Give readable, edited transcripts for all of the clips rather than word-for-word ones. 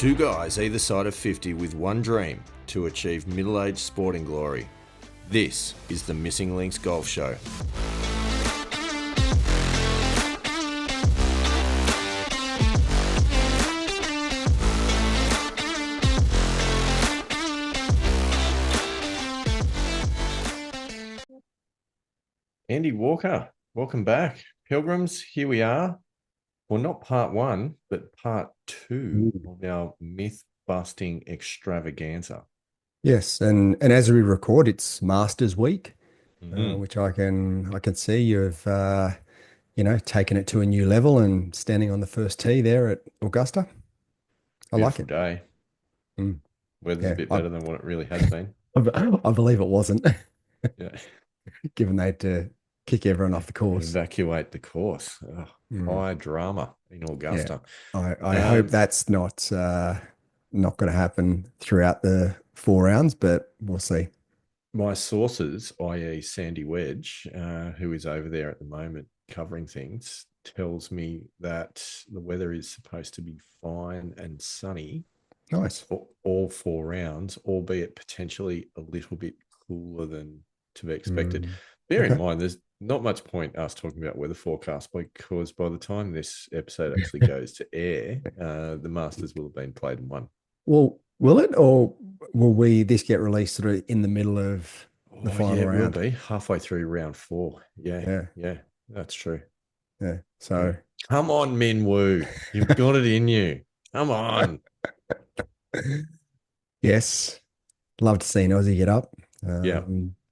Two guys either side of 50 with one dream to achieve middle-aged sporting glory. This is the Missing Links Golf Show. Andy Walker, welcome back. Pilgrims, here we are. Well, not part one, but part two of our myth-busting extravaganza. Yes, and as we record, it's Masters Week, which I can see you've taken it to a new level and standing on the first tee there at Augusta. I like Beautiful it. day. Mm. Weather's Yeah, a bit better than what it really has been. I believe it wasn't, Yeah. given they had to kick everyone off the course. Evacuate the course. Oh, Mm. high drama in Yeah, Augusta. I hope that's not going to happen throughout the 4 rounds, but we'll see. My sources, i.e. Sandy Wedge, who is over there at the moment covering things, tells me that the weather is supposed to be fine and sunny Nice. for all 4 rounds, albeit potentially a little bit cooler than to be expected. Bear in Okay. mind, there's not much point us talking about weather forecast because by the time this episode actually goes to air, the Masters will have been played and won. Well, will it, or will this get released sort of in the middle of the Oh, final yeah, it will round? be halfway through round 4. Yeah, Yeah, that's true. yeah. Yeah. So, Come on, Min Woo. You've got it in you. Come on. yes, love to see an Aussie get up. Yeah.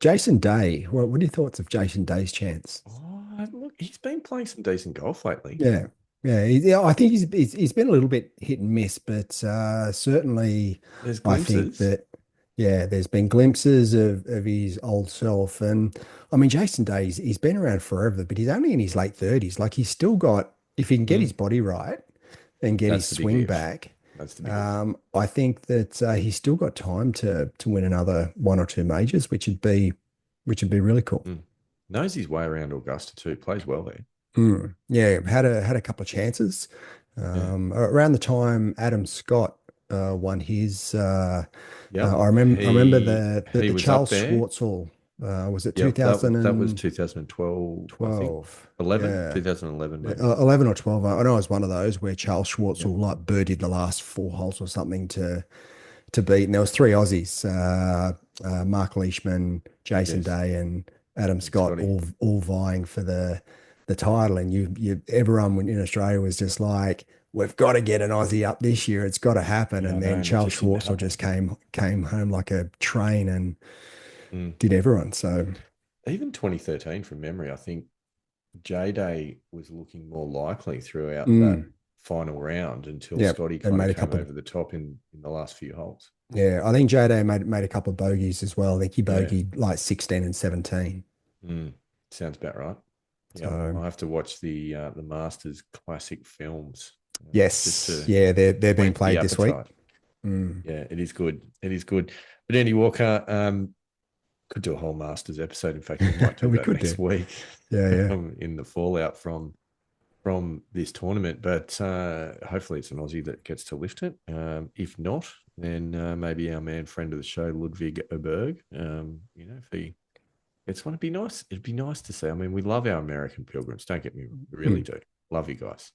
Jason Day. What are your thoughts of Jason Day's chance? Oh, look, he's been playing some decent golf lately. Yeah, yeah. I think he's been a little bit hit and miss, but certainly There's I think glimpses. that there's been glimpses of his old self, and I mean Jason Day, he's been around forever, but he's only in his late 30s. Like he's still got, if he can get his body right and get his That's the big swing if. back, That's the big if. I think that he's still got time to win another one or two majors, which would be really cool. Knows his way around Augusta too. Plays well there. Yeah, had a couple of chances. Yeah. Around the time Adam Scott won his, Yep. I remember He the was up Charles there. Schwartzel, was it Yep. That was 2012? 2012, I think. 11? Yeah. 2011, maybe. 11 or 12. I know it was one of those where Charles Schwartzel like birdied the last 4 holes or something to beat. And there was three Aussies, Mark Leishman, Jason Yes. Day, and Adam Scott, Scotty. all vying for the title. And everyone in Australia was just like, we've got to get an Aussie up this year. It's got to happen. Yeah, I And know, then and it Charles just didn't Schwartzel happen. just came home like a train and Mm. did everyone. So Even 2013, from memory, I think J Day was looking more likely throughout that mm, final round until yeah, Scotty and kind made of a came couple. over the top in the last few holes. Yeah, I think J-Day made a couple of bogeys as well. I think he Yeah. bogeyed like 16 and 17. Sounds about right. Yeah, So I'll have to watch the Masters classic films just yes, to yeah, they're being whet the played this week. appetite. Mm. Yeah, it is good. It is good. But Andy Walker, could do a whole Masters episode. In fact, we might do We that could next do. week Yeah. in the fallout from this tournament. But hopefully it's an Aussie that gets to lift it. If not, then maybe our friend of the show, Ludwig Oberg, if he gets one, it'd be nice to see. I mean, we love our American pilgrims. Don't get me, we really do. Love you guys.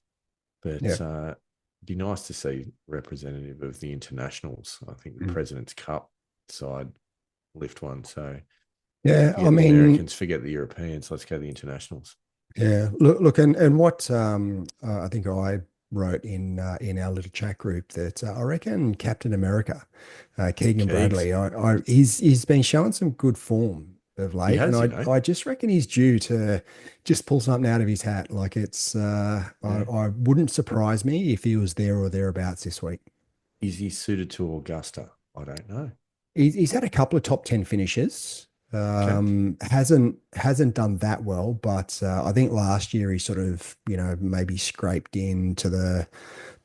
But Yeah. it'd be nice to see representative of the internationals. I think the President's Cup side lift one. So Yeah, forget I the mean, Americans, forget the Europeans. Let's go the internationals. yeah. Look, and what I think I wrote in our little chat group that I reckon Captain America, Keegan Keegs. Bradley, he's been showing some good form of He late, and has, I just reckon he's due to just pull something out of his hat. Like it's, I wouldn't surprise me if he was there or thereabouts this week. Is he suited to Augusta? I don't know. He's had a couple of top 10 finishes. Okay. Hasn't done that well, but I think last year he sort of, maybe scraped into the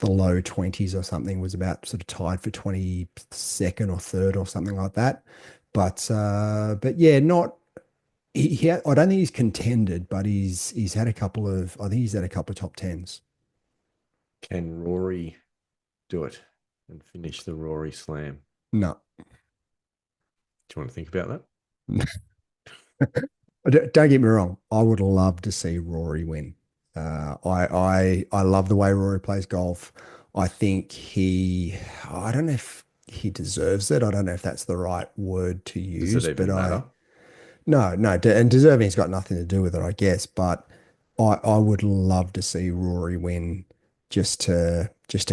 low 20s or something, was about sort of tied for 22nd or third or something like that. But yeah, not I don't think he's contended, but he's had a couple of, I think he's had a couple of top tens. Can Rory do it? and finish the Rory Slam. No. Do you want to think about that? Don't get me wrong. I would love to see Rory win. I love the way Rory plays golf. I think I don't know if he deserves it. I don't know if that's the right word to Does it use, but even matter? no, and deserving's got nothing to do with it, I guess. But I would love to see Rory win just to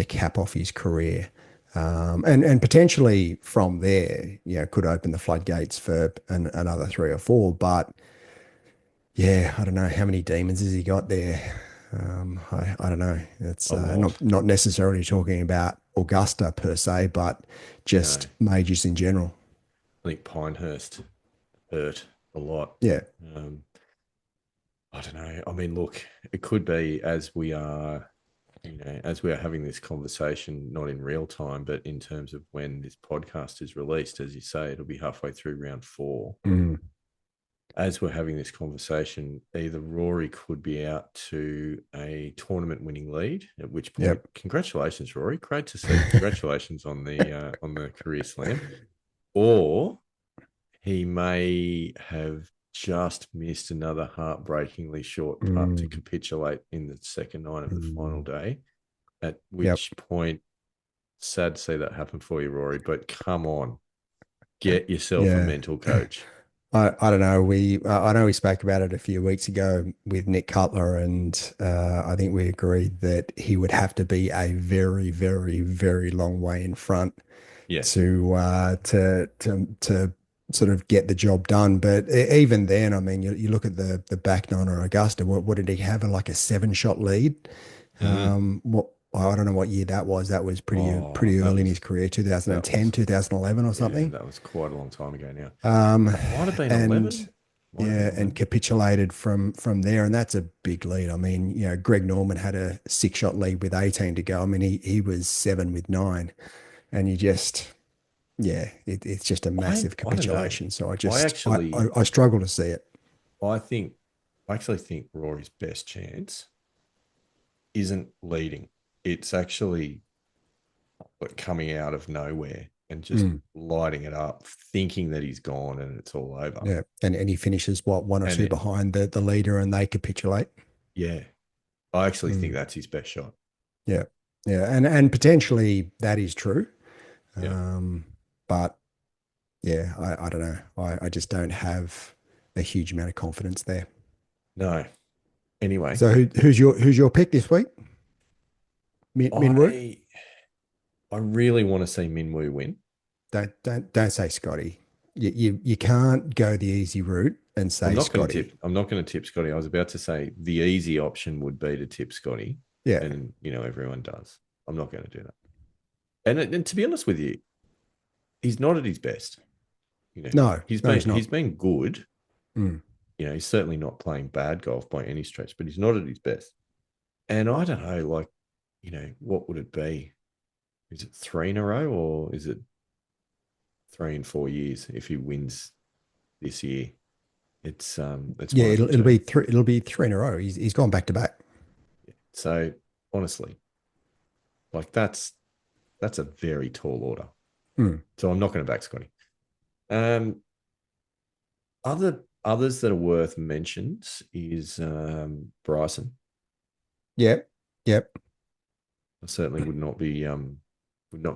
cap off his career. And potentially from there, could open the floodgates for another three or four. But yeah, I don't know how many demons has he got there. I don't know. It's A lot. not necessarily talking about Augusta per se, but No, just majors in general. I think Pinehurst hurt a lot. Yeah. Um, I don't know. I mean, look, it could be as we are, as we are having this conversation, not in real time, but in terms of when this podcast is released, as you say, it'll be halfway through round four. Mm. As we're having this conversation, either Rory could be out to a tournament winning lead, at which point, Yep. congratulations, Rory. Great to see. Congratulations on the career slam. Or he may have just missed another heartbreakingly short putt to Mm. capitulate in the second night of the final Mm. day. At Yep. which point, sad to see that happen for you, Rory, but come on, get yourself a Yeah. mental coach. I don't know. I know we spoke about it a few weeks ago with Nick Cutler, and I think we agreed that he would have to be a very, very, very long way in front Yes. to sort of get the job done. But even then, I mean, you look at the back nine or Augusta. What did he have? Like a 7-shot lead. Mm. What I don't know what year that was. That was Oh, pretty that early in his was career, that 2010, was 2011 or yeah, something. that was quite a long time ago now. Um, Might have been and 11. Might have been yeah, and 11. capitulated from there, and that's a big lead. I mean, Greg Norman had a 6-shot lead with 18 to go. I mean, he was 7 with 9, and you just yeah, it's just a massive I don't know. capitulation. So I actually I struggle to see it. I think I actually think Rory's best chance isn't leading. It's actually like coming out of nowhere and just Mm, lighting it up, thinking that he's gone and it's all over. yeah, and he finishes what, one or And two it, behind the leader, and they capitulate. yeah, I actually think Mm, that's his best shot. yeah, yeah, and potentially that is true. Yeah. Um, but yeah, I don't know. I just don't have a huge amount of confidence there. No. Anyway, So who's your pick this week? Minwoo? I I really want to see Minwoo win. Don't say Scotty. You can't go the easy route and say Scotty. I'm not going to tip Scotty. I was about to say the easy option would be to tip Scotty, Yeah. and everyone does. I'm not going to do that. And to be honest with you, he's not at his best. No, no, he's not. He's been good. Mm. He's certainly not playing bad golf by any stretch, but he's not at his best. And I don't know, like, what would it be? Is it 3 in a row, or is it 3 in 4 years if he wins this year? It's Yeah, one of the it'll two. be three. It'll be three in a row. He's gone back to back. So honestly, like that's a very tall order. Mm. So I'm not going to back Scotty. Um, others that are worth mentions is Bryson. Yep. Yep. I certainly would not be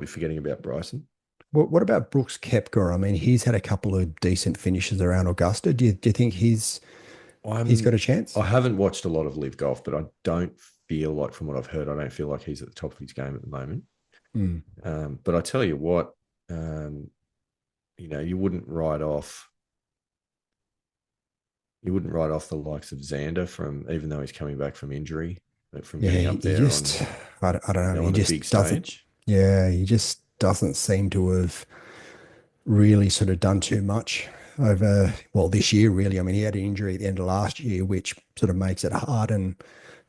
forgetting about Bryson. What about Brooks Koepka? I mean, he's had a couple of decent finishes around Augusta. Do you think he's got a I chance? haven't watched a lot of Live Golf, but I don't feel like, from what I've heard, I don't feel like he's at the top of his game at the moment. Mm. But I tell you what, you wouldn't write off the likes of Xander, from even though he's coming back from injury, but from Yeah, getting he, up he there on just I don't know. He on a big just doesn't. stage. Yeah, he just doesn't seem to have really sort of done too much over, well, this year, really. I mean, he had an injury at the end of last year, which sort of makes it hard. And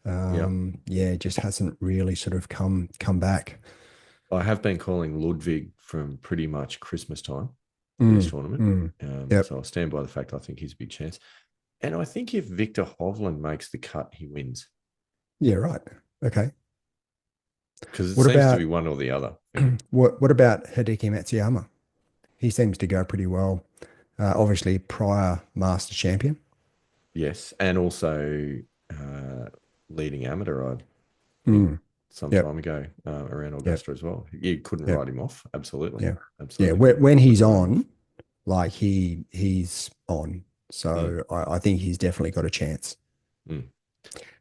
Yeah, yeah, it just hasn't really sort of come back. I have been calling Ludwig from pretty much Christmas time for this Mm, tournament. mm. Yep. So I'll stand by the fact I think he's a big chance. And I think if Victor Hovland makes the cut, he wins. Yeah, right. Okay. because it What seems to about be one or the other. Yeah. what about Hideki Matsuyama? He seems to go pretty well. Obviously, prior master champion. Yes, and also leading amateur, I think, Mm, some yep, time ago around yep, Augusta as well. You couldn't yep, write him off. Absolutely, yeah, yeah. absolutely When couldn't he's write him off. on, like he's on. Mm, So I think he's definitely got a chance. mm.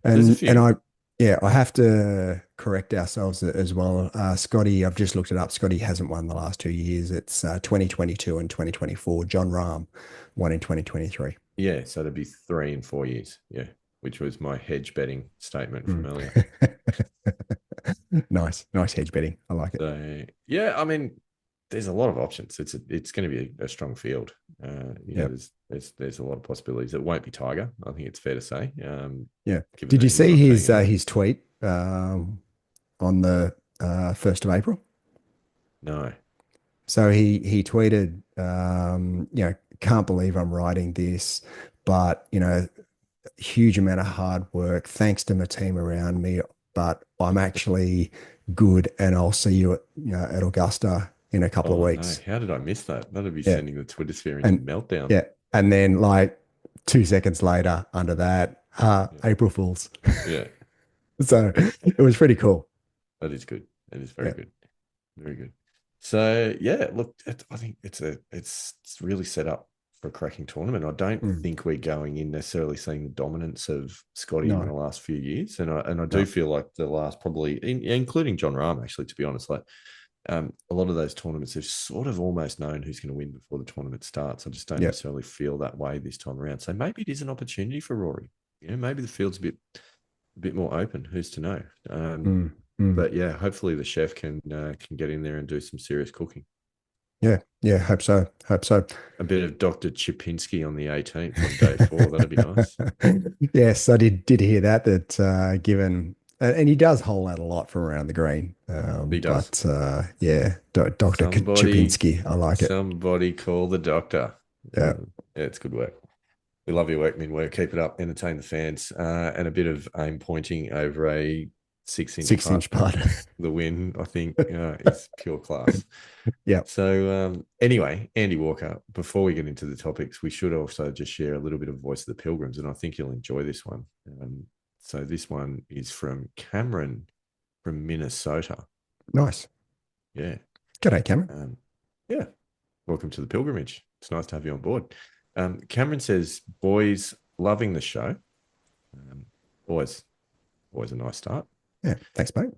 There's a And few. I yeah, I have to correct ourselves as well. Scotty, I've just looked it up. Scotty hasn't won the last 2 years. It's 2022 and 2024. John Rahm won in 2023. Yeah, so it'd be 3 and 4 years. Yeah, which was my hedge betting statement from Mm. earlier. Nice, nice hedge betting. I like it. So yeah, I mean, there's a lot of options. It's going to be a strong field. Yeah, There's a lot of possibilities. It won't be Tiger. I think it's fair to say. yeah. Given Did that you he's see not teeing it up. his tweet on the 1st of April? No. So he tweeted, can't believe I'm writing this, but huge amount of hard work. Thanks to my team around me, but I'm actually good, and I'll see you at Augusta in a couple of Oh no! weeks. How did I miss that? That'd be Yeah, sending the Twitter sphere into and meltdown. yeah, and then like 2 seconds later, under that, Yeah. April Fools. Yeah, So it was pretty cool. that is good. That is very Yeah. good. Very good. So yeah, look, I think it's really set up for a cracking tournament. I don't Mm. think we're going in necessarily seeing the dominance of Scotty in No, the last few years, and I do no. feel like the last probably, including John Rahm, actually, to be honest, like a lot of those tournaments, they've sort of almost known who's going to win before the tournament starts. I just don't Yeah. necessarily feel that way this time around. So maybe it is an opportunity for Rory. Maybe the field's a bit more open. Who's to know? Mm. Mm. But yeah, hopefully the chef can get in there and do some serious cooking. Yeah. Yeah. Hope so. Hope so. A bit of Dr. Chipinski on the 18th on day four. That'd be nice. Yes, I did hear that given and he does hold out a lot from around the green. He does. But yeah, Dr. Somebody, Chapinski, I like it. somebody call the doctor. Yeah. Yeah, it's good work. We love your work, Min. Work. Keep it up. Entertain the fans. And a bit of aim pointing over a 6-inch Six putt inch putt. the win, I think, is pure class. Yeah. So anyway, Andy Walker, before we get into the topics, we should also just share a little bit of Voice of the Pilgrims, and I think you'll enjoy this one. So this one is from Cameron from Minnesota. Nice. Yeah. G'day, Cameron. Yeah. Welcome to the pilgrimage. It's nice to have you on board. Cameron says, boys, loving the show. Always a nice start. Yeah. Thanks, mate.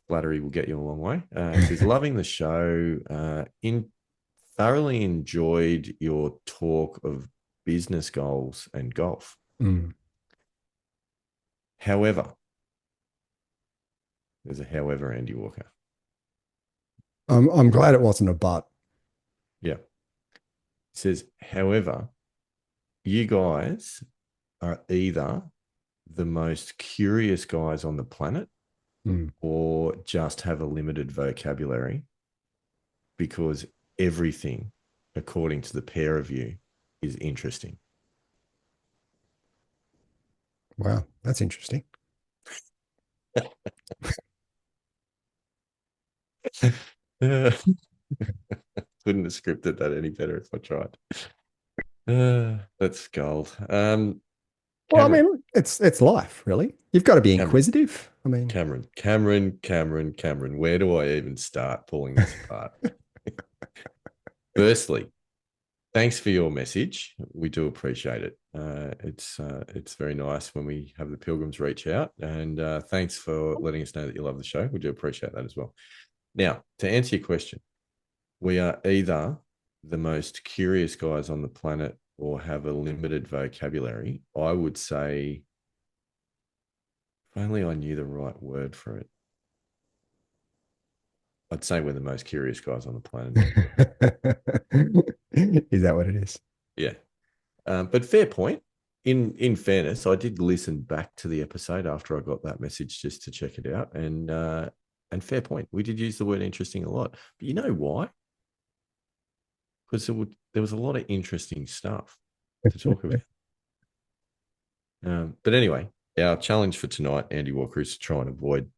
Flattery will get you a long way. Says, loving the show. Thoroughly enjoyed your talk of business goals and golf. Mm. However, there's a however, Andy Walker. I'm glad it wasn't a but. Yeah. He says, however, you guys are either the most curious guys on the planet or just have a limited vocabulary, because everything, according to the pair of you, is interesting. Wow, that's interesting. Couldn't have scripted that any better if I tried. That's gold. Well, I Cameron, mean, it's life, really. You've got to be Cameron, inquisitive. I mean, Cameron. Where do I even start pulling this apart? Firstly, thanks for your message. We do appreciate it. It's very nice when we have the pilgrims reach out, and thanks for letting us know that you love the show. We do appreciate that as well. Now, to answer your question, we are either the most curious guys on the planet or have a limited vocabulary. I would say, if only I knew the right word for it, I'd say we're the most curious guys on the planet. is that what it is? Yeah. But fair point. In fairness, I did listen back to the episode after I got that message just to check it out. And fair point. We did use the word interesting a lot. But you know why? Because there was a lot of interesting stuff to talk about. But anyway, our challenge for tonight, Andy Walker, is to try and avoid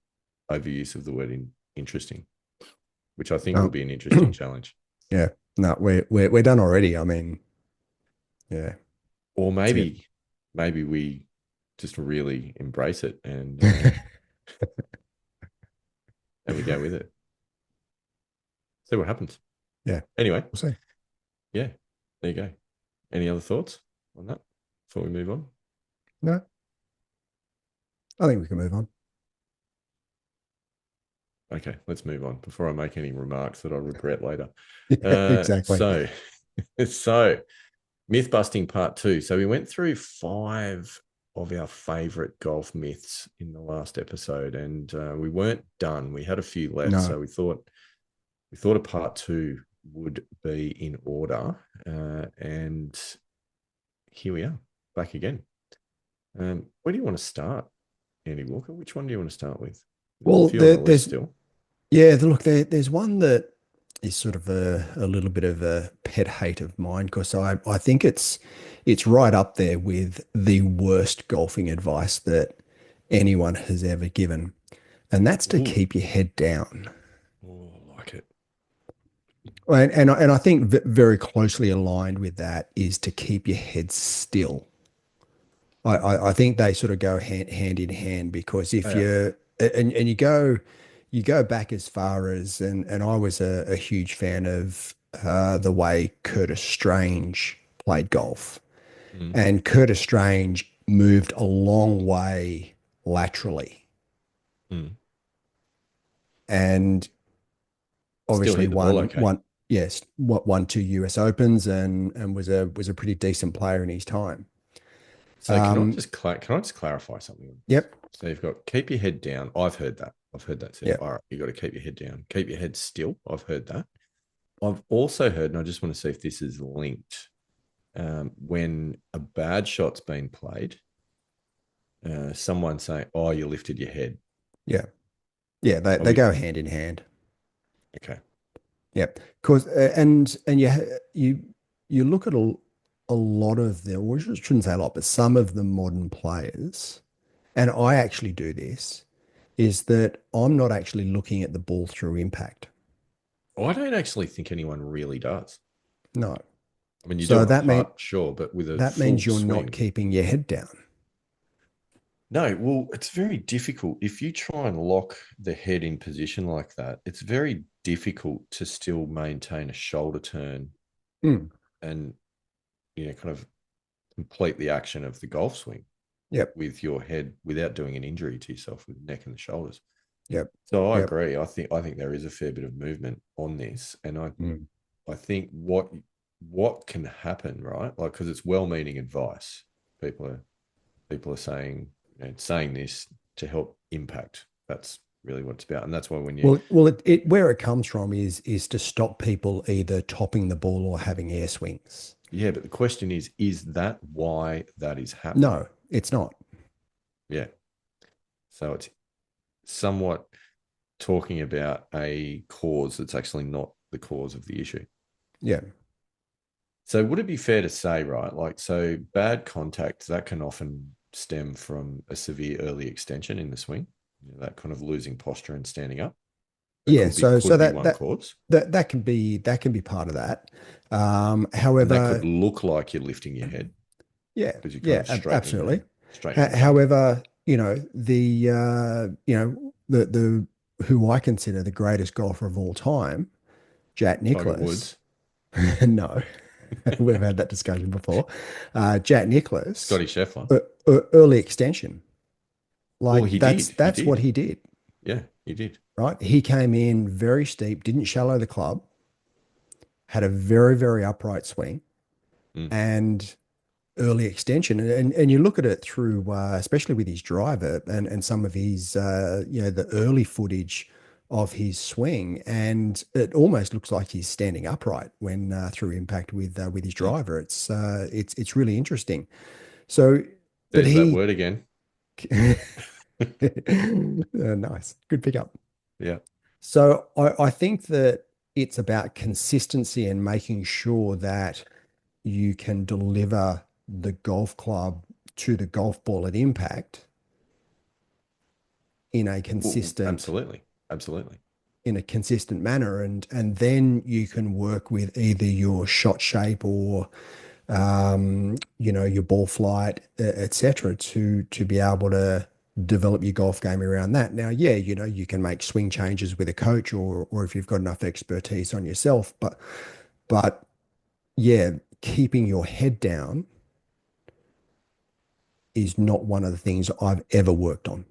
overuse of the word interesting, which I think will No. be an interesting challenge. Yeah. No, we're done already. I mean, yeah, Or that's it. maybe we just really embrace it and we go with it. See what happens. Yeah, Anyway, we'll see. yeah, there you go. Any other thoughts on that before we move on? No, I think we can move on. Okay, let's move on before I make any remarks that I regret later. Yeah, exactly. So, so myth busting part two. So we went through 5 of our favorite golf myths in the last episode, and we weren't done. We had a few left, No. so we thought a part two would be in order, and here we are, back again. Where do you want to start, Andy Walker? Which one do you want to start with? There's a Well, few on the list there's still. yeah, look, there's one that is sort of a little bit of a pet hate of mine because I think it's right up there with the worst golfing advice that anyone has ever given, and that's to Ooh, keep your head down. oh, I like it. And I think very closely aligned with that is to keep your head still. I think they sort of go hand in hand because if Yeah. you're and you go back as far as and I was a huge fan of the way Curtis Strange played golf. Mm, And Curtis Strange moved a long way laterally mm. and Still obviously hit the ball okay. yes, what won 2 US Opens and was a pretty decent player in his time. So Um, can I just clarify something? yep, So you've got keep your head down. I've heard that. I've heard that said. yep. All right, you got to keep your head down. Keep your head still. I've heard that. I've also heard, and I just want to see if this is linked. When a bad shot's been played, someone saying, "Oh, you lifted your head." Yeah. Yeah, Are they we go hand in hand. okay? Yep. Cause and you look at a lot of the, or I shouldn't say a lot, but some of the modern players, and I actually do this, is that I'm not actually looking at the ball through impact. I don't actually think anyone really does. No. I mean, you do So on a putt, sure, but with a that full means you're not swing. keeping your head down. No, well, it's very difficult. If you try and lock the head in position like that, it's very difficult to still maintain a shoulder turn Mm. and, kind of complete the action of the golf swing Yep. with your head without doing an injury to yourself with the neck and the shoulders. Yep. So I Yep. agree. I think there is a fair bit of movement on this, and Mm. I think what can happen, right? Like, because it's well-meaning advice. People are people are saying this to help impact. That's really what it's about, and that's why when you Well, it where it comes from is to stop people either topping the ball or having air swings. yeah, but the question is that why that is happening? No, it's not. Yeah, so it's somewhat talking about a cause that's actually not the cause of the issue. Yeah. So would it be fair to say, right, like, so bad contact that can often stem from a severe early extension in the swing, that kind of losing posture and standing up. That Yeah, could be so could be that one that cause. that can be part of that. And that could However, look like you're lifting your head yeah, because you're kind yeah, of straightening absolutely. the back. However, the who I consider the greatest golfer of all time, Jack Tiger Nicklaus. Woods, No, we've had that discussion before. Jack Nicklaus, Scotty Scheffler. early extension, Well, like he that's did. He that's what did. he did, Yeah, he did. right? He came in very steep, didn't shallow the club, had a very, very upright swing, Mm. and early extension. And you look at it through, especially with his driver and some of his, the early footage of his swing, and it almost looks like he's standing upright when through impact with his Mm. driver. It's really interesting. So, but There's that he, word again. nice, good pickup. Yeah. So I think that it's about consistency and making sure that you can deliver the golf club to the golf ball at impact in a consistent Absolutely. Absolutely. manner, and then you can work with either your shot shape or your ball flight, etc., to be able to develop your golf game around that. Now, yeah, you can make swing changes with a coach, or if you've got enough expertise on yourself, but yeah, keeping your head down is not one of the things I've ever worked on.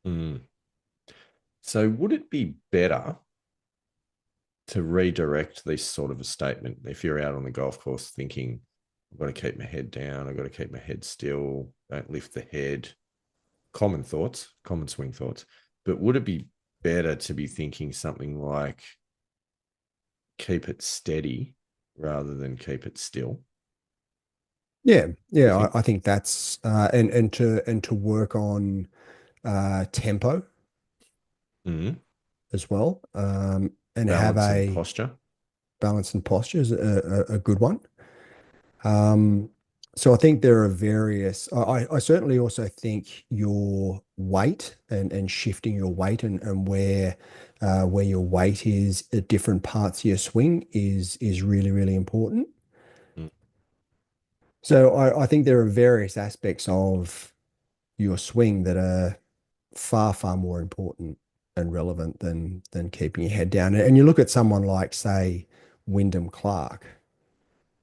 Mm. So would it be better to redirect this sort of a statement if you're out on the golf course thinking, I've got to keep my head down, I've got to keep my head still, don't lift the head? Common thoughts, common swing thoughts. But would it be better to be thinking something like keep it steady rather than keep it still? Yeah, Do you yeah, think? I think that's and to work on tempo Mm-hmm. as well, and have Balance and a posture. balance and posture is a good one. Um, so I think there are various. I certainly also think your weight and shifting your weight and where your weight is at different parts of your swing is really really important. Mm. So I think there are various aspects of your swing that are far far more important and relevant than keeping your head down. And you look at someone like say Wyndham Clark,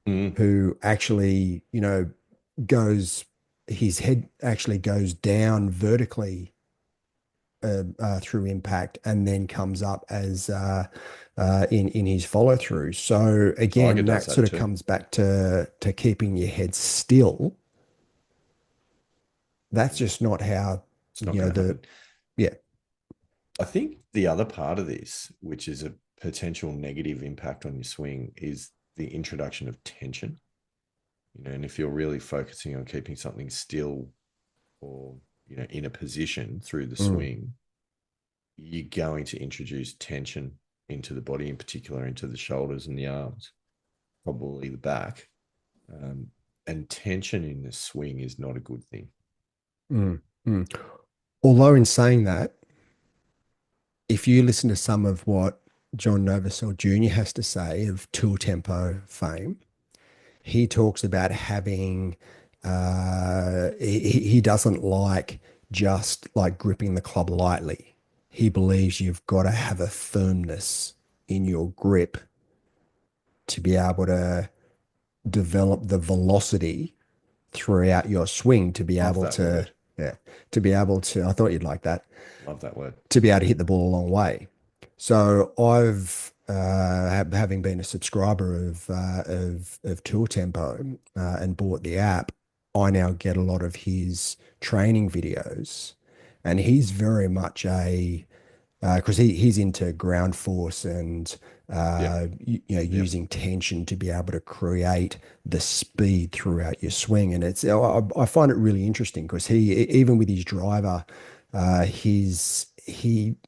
Mm. who actually goes his head actually goes down vertically through impact and then comes up as in his follow through. So Tiger again, does that that sort of too. comes back to keeping your head still. That's just not how It's not going to the happen. yeah. I think the other part of this, which is a potential negative impact on your swing, is the introduction of tension. And if you're really focusing on keeping something still or in a position through the Mm, swing, you're going to introduce tension into the body, in particular into the shoulders and the arms, probably the back. Um, and tension in the swing is not a good thing. mm, mm. Although in saying that, if you listen to some of what John Novosel Jr. has to say of Tour Tempo fame, he talks about having he doesn't like just like gripping the club lightly. He believes you've got to have a firmness in your grip to be able to develop the velocity throughout your swing to be Love able that to word. yeah to be able to I thought you'd like that Love that word. to be able to hit the ball a long way. So I've having been a subscriber of Tour Tempo and bought the app, I now get a lot of his training videos, and he's very much a because he's into ground force and Yep. Yep. using tension to be able to create the speed throughout your swing, and I find it really interesting because he even with his driver,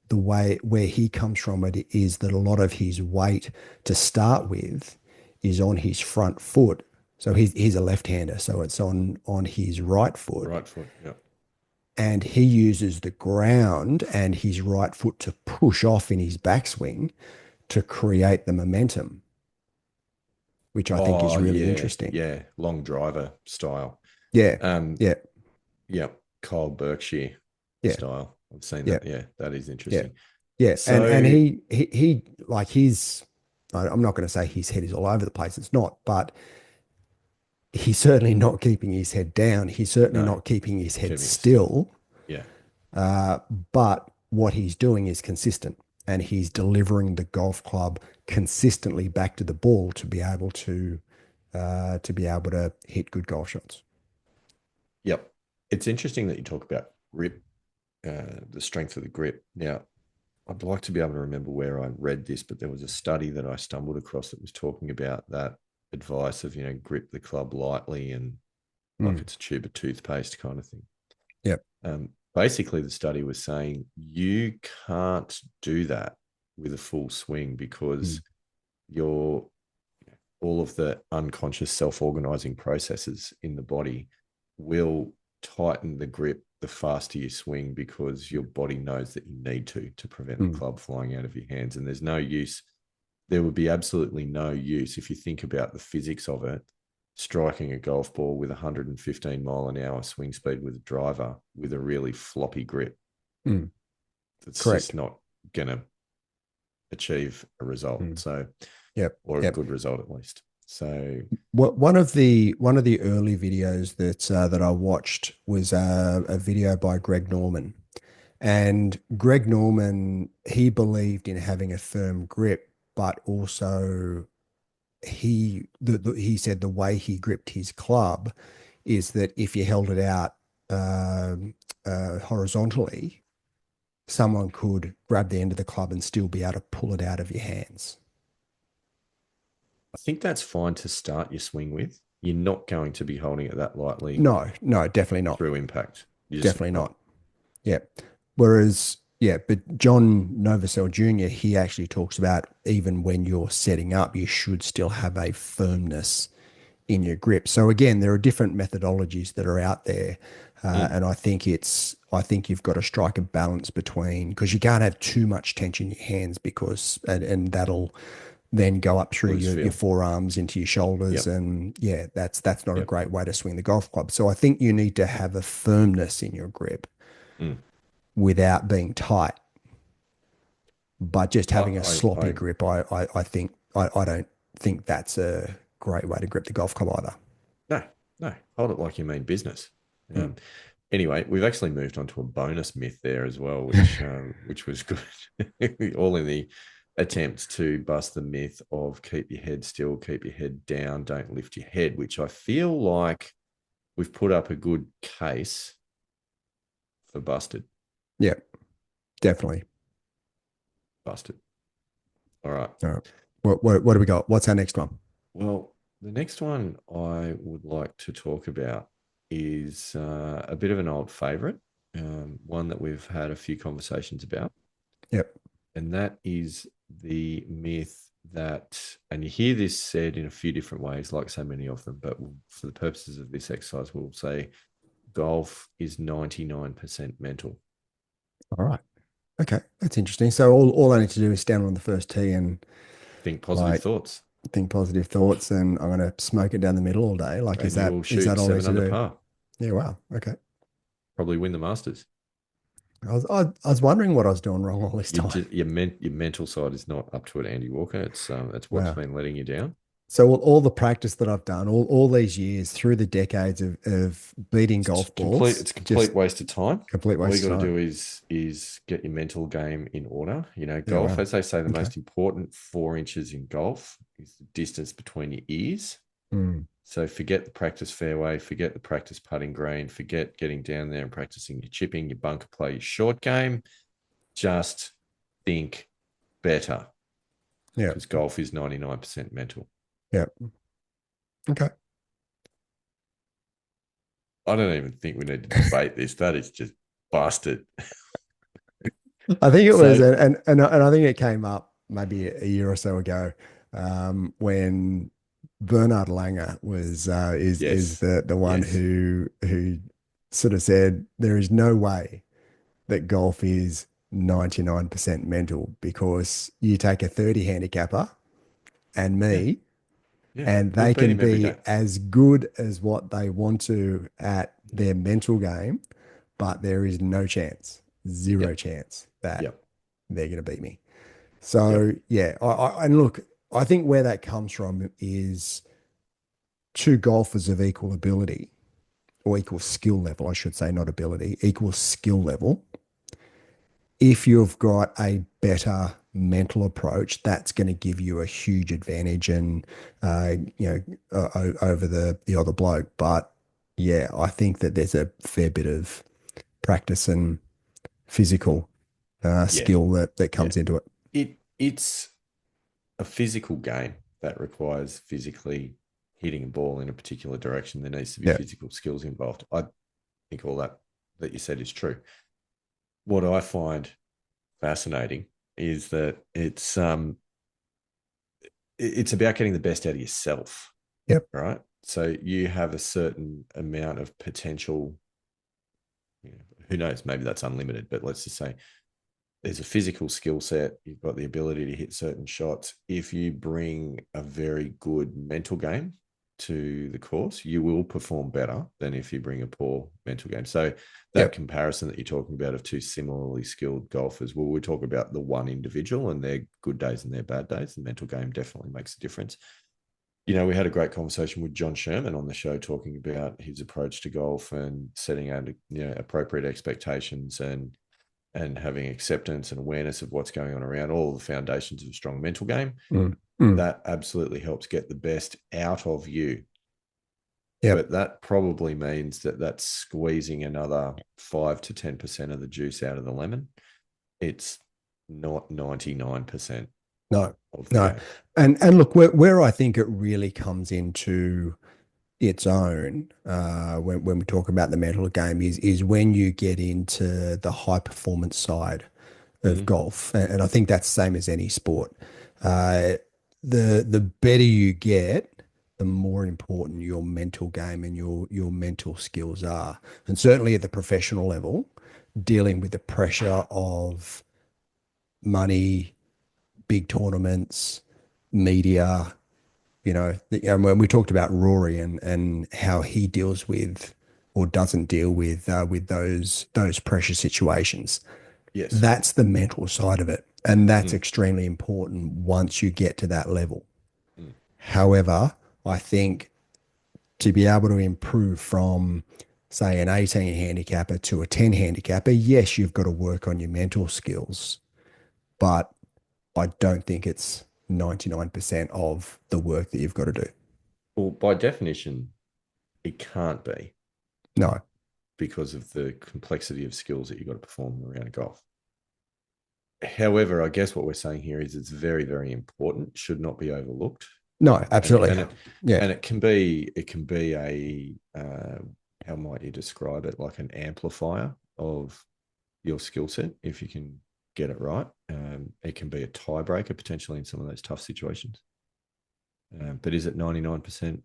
the way where he comes from it is that a lot of his weight to start with is on his front foot. So he's a left-hander, so it's on his right foot, Right foot. Yep. and he uses the ground and his right foot to push off in his backswing to create the momentum, which I think is Oh really yeah, interesting. yeah. Long driver style. Yeah, Um, yeah, yep. Kyle Berkshire yeah, style. I've seen yeah, that. Yeah, that is yeah, interesting. yeah. And So he like his I'm not going to say his head is all over the place. It's not, but he's certainly not keeping his head down. He's certainly no, not keeping his head keeping it still. still. Yeah. Uh, but what he's doing is consistent and he's delivering the golf club consistently back to the ball to be able to hit good golf shots. Yep. It's interesting that you talk about grip, the strength of the grip. Now, I'd like to be able to remember where I read this, but there was a study that I stumbled across that was talking about that advice of, grip the club lightly and like Mm. it's a tube of toothpaste kind of thing. Yep. Basically, the study was saying you can't do that with a full swing Mm. because your all of the unconscious self-organizing processes in the body will tighten the grip the faster you swing because your body knows that you need to prevent the Mm. club flying out of your hands. And there's no use. There would be absolutely no use if you think about the physics of it, striking a golf ball with 115 mile an hour swing speed with a driver with a really floppy grip. Mm. It's just Correct. not going to achieve a result. Mm. So, Yep. or a Yep. good result at least. So, One of the early videos that I watched was a video by Greg Norman, and Greg Norman, he believed in having a firm grip, but also he said the way he gripped his club is that if you held it out um horizontally, someone could grab the end of the club and still be able to pull it out of your hands. I think that's fine to start your swing with. You're not going to be holding it that lightly No, no, definitely not. through impact. You're just Definitely not. not. Yeah. Whereas, yeah, but John Novosel Jr., he actually talks about even when you're setting up, you should still have a firmness in your grip. So again, there are different methodologies that are out there. Mm, And I think you've got to strike a balance between, because you can't have too much tension in your hands and that'll then go up through lose your feel. forearms into your shoulders. Yep. And yeah, that's not a Yep. great way to swing the golf club. So I think you need to have a firmness in your grip Mm. without being tight, but just having a sloppy I grip, I don't think that's a great way to grip the golf club either. no, no, hold it like you mean business. Mm. Anyway, we've actually moved on to a bonus myth there as well, which was good. All in the attempt to bust the myth of keep your head still, keep your head down, don't lift your head, which I feel like we've put up a good case for busted. Yeah, definitely. Busted. All right. All right. What do we got? What's our next one? Well, the next one I would like to talk about is a bit of an old favorite, one that we've had a few conversations about, Yep. and that is the myth that, and you hear this said in a few different ways, like so many of them, but for the purposes of this exercise, we'll say golf is 99% mental. All right. Okay. That's interesting. So all I need to do is stand on the first tee and Think positive like thoughts, think positive thoughts, and I'm gonna smoke it down the middle all day. Like, is and you that will is shoot that all I need seven to under do? par, Yeah. Wow. Okay. probably win the Masters. I was wondering what I was doing wrong all this time. Your mental side is not up to it, Andy Walker. It's what's Wow. been letting you down. So all the practice that I've done, all these years through the decades of beating It's golf complete. balls, It's a complete just waste of time. complete All you waste got of to time. do is get your mental game in order. You know, Yeah, golf, wow. as they say, the Okay. most important 4 inches in golf is the distance between your ears. Mm. So forget the practice fairway, forget the practice putting green, forget getting down there and practicing your chipping, your bunker play, your short game. Just think better Yeah. because golf is 99% mental. Yeah. Okay. I don't even think we need to debate this. That is just busted. I think it was, So, and I think it came up maybe a year or so ago, when Bernard Langer is yes, the one yes, who sort of said there is no way that golf is 99% mental, because you take a 30 handicapper and yeah, me, yeah. and We'd they beat can him every be day. as good as what they want to at their mental game, but there is no chance, zero Yep, chance that yep, they're going to beat me. yep. So yeah, and look, I think where that comes from is two golfers of equal ability, or equal skill level, I should say, not ability, equal skill level. If you've got a better mental approach, that's going to give you a huge advantage, and over the other bloke. But yeah, I think that there's a fair bit of practice and physical Yeah, skill that yeah. comes into it. It's a physical game that requires physically hitting a ball in a particular direction. There needs to be Yeah, physical skills involved. I think all that you said is true. What I find fascinating is that it's about getting the best out of yourself, yep, right? So you have a certain amount of potential, who knows? Maybe that's unlimited, but let's just say there's a physical skill set. You've got the ability to hit certain shots. If you bring a very good mental game to the course, you will perform better than if you bring a poor mental game. So that Yep. comparison that you're talking about of two similarly skilled golfers, well, we talk about the one individual and their good days and their bad days. The mental game definitely makes a difference. We had a great conversation with John Sherman on the show talking about his approach to golf and setting out, appropriate expectations and having acceptance and awareness of what's going on around, all the foundations of a strong mental game. Mm. Mm. That absolutely helps get the best out of you. Yep. But that probably means that that's squeezing another 5 to 10% of the juice out of the lemon. It's not 99% No, of the no. game. And look, where I think it really comes into its own, when we talk about the mental game, is when you get into the high performance side of Mm-hmm. golf. And I think that's the same as any sport. Uh, the better you get, the more important your mental game and your mental skills are. And certainly at the professional level, dealing with the pressure of money, big tournaments, media, and when we talked about Rory and how he deals with or doesn't deal with those pressure situations, Yes. that's the mental side of it, and that's Mm, extremely important once you get to that level. mm, However, I think to be able to improve from, say, an 18 handicapper to a 10 handicapper, yes, you've got to work on your mental skills, but I don't think it's 99% of the work that you've got to do. Well, by definition, it can't be No. because of the complexity of skills that you've got to perform around golf. However, I guess what we're saying here is it's very, very important, should not be overlooked. No, and absolutely. and it Yeah. and it can be a how might you describe it, like an amplifier of your skill set if you can get it right. It can be a tiebreaker potentially in some of those tough situations. But is it 99%?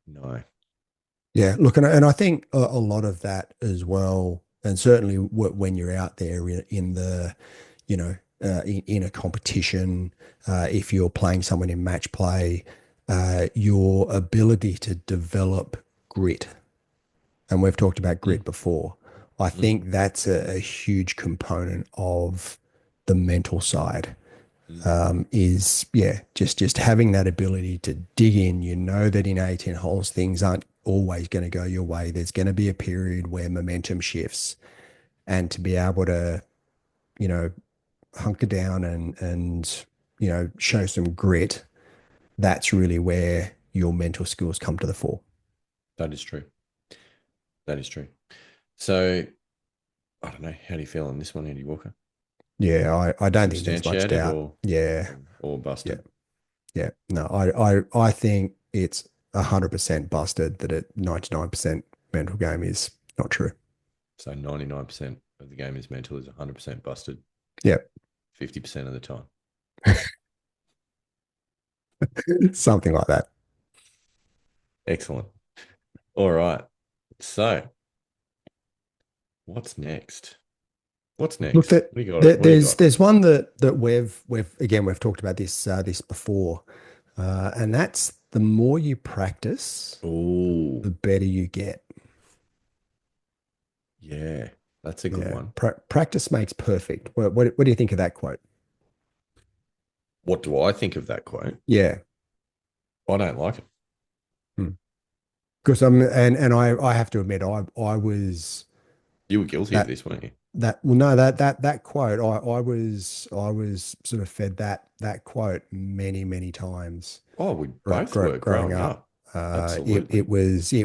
No. Yeah. Look, and I think a lot of that as well, and certainly when you're out there in the, in a competition, if you're playing someone in match play, your ability to develop grit, and we've talked about Mm, grit before, I mm, think that's a huge component of the mental side. mm. Is yeah, just having that ability to dig in. You know that in 18 holes things aren't always going to go your way. There's going to be a period where momentum shifts, and to be able to, you know, hunker down and show some grit. That's really where your mental skills come to the fore. That is true. That is true. So I don't know. How do you feel on this one, Andy Walker? Yeah, I don't think there's much Substantiated doubt. or Yeah, or yeah, busted? yeah. No, I think it's 100% busted that 99% mental game is not true. So 99% of the game is mental, is 100% busted Yeah, 50% of the time. something like that. Excellent. All right. So what's next? What's Look, next? that What do you got? there, What do you there's got? there's one that we've again we've talked about this before, and that's the more you practice, Oh, the better you get. yeah. That's a good Yeah, one. practice makes perfect. What do you think of that quote? What do I think of that quote? Yeah, I don't like it. because and I have to admit I was You were guilty of that this, weren't you? that well no that quote I was sort of fed that quote many times Oh, we both were growing growing up. up. It Absolutely. it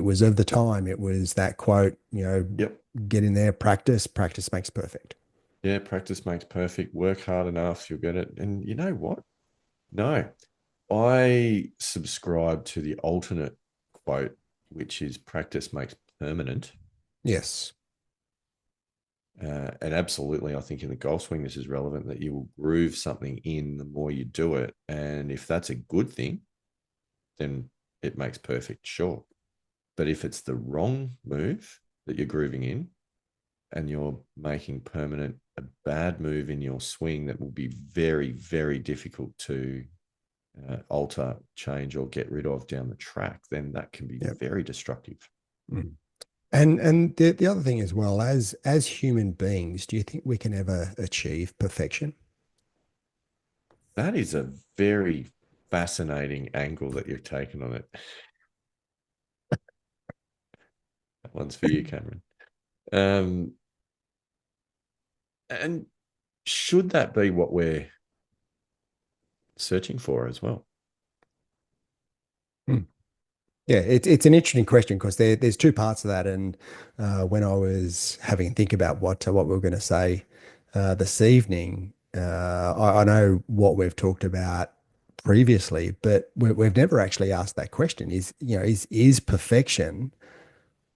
was of the time. It was that quote. Yep. Get in there, practice makes perfect. Yeah. Practice makes perfect. Work hard enough, you'll get it. And you know what? No, I subscribe to the alternate quote, which is practice makes permanent. Yes. And absolutely, I think in the golf swing, this is relevant that you will groove something in the more you do it. And if that's a good thing, then it makes perfect, sure. But if it's the wrong move that you're grooving in, and you're making permanent a bad move in your swing that will be very, very difficult to alter, change, or get rid of down the track, then that can be Yeah. very destructive. Mm. And the other thing as well, as human beings, do you think we can ever achieve perfection? That is a very fascinating angle that you've taken on it. That one's for you, Cameron. Um, and should that be what we're searching for as well? Hmm. Yeah, it's an interesting question because there's two parts of that. And when I was having a think about what we were going to say this evening, I know what we've talked about previously, but we've never actually asked that question. Is perfection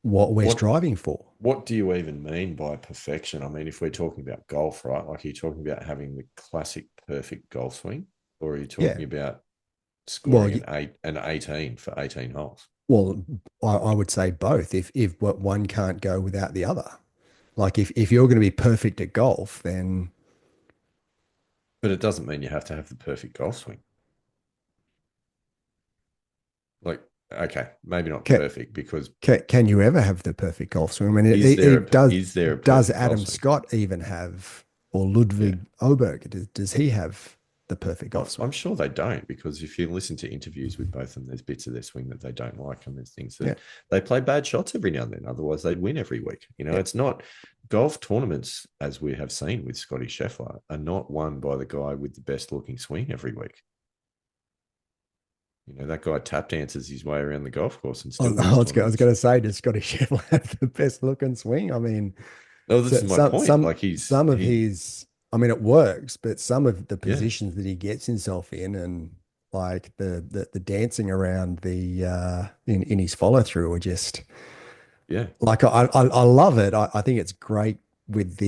what we're What striving for? what do you even mean by perfection? I mean, if we're talking about golf, right? Like, are you talking about having the classic perfect golf swing, or are you Yeah. talking about Well, scoring an 18 for 18 holes? well, I would say both. If what one can't go without the other. Like if you're going to be perfect at golf, then But it doesn't mean you have to have the perfect golf swing. Like, okay, maybe not can, perfect, because can you ever have the perfect golf swing? I mean, is there it does. is there a Does perfect golf Adam swing? Scott even have, or Yeah. Ludwig Oberg? Does he have the perfect golf swing? I'm sure they don't, because if you listen to interviews with both of them, there's bits of their swing that they don't like, and there's things Yeah, that they play bad shots every now and then. Otherwise, they'd win every week. yeah. It's not golf tournaments, as we have seen with Scotty Scheffler, are not won by the guy with the best looking swing every week. That guy tap dances his way around the golf course and still wins I was tournaments. going to say, does Scotty Scheffler have the best looking swing? I mean, No, this so, is my point. Like, some of his, I mean, it works, but some of the yeah, positions that he gets himself in, and like the dancing around the in his follow through, are just yeah, like I love it. I think it's great with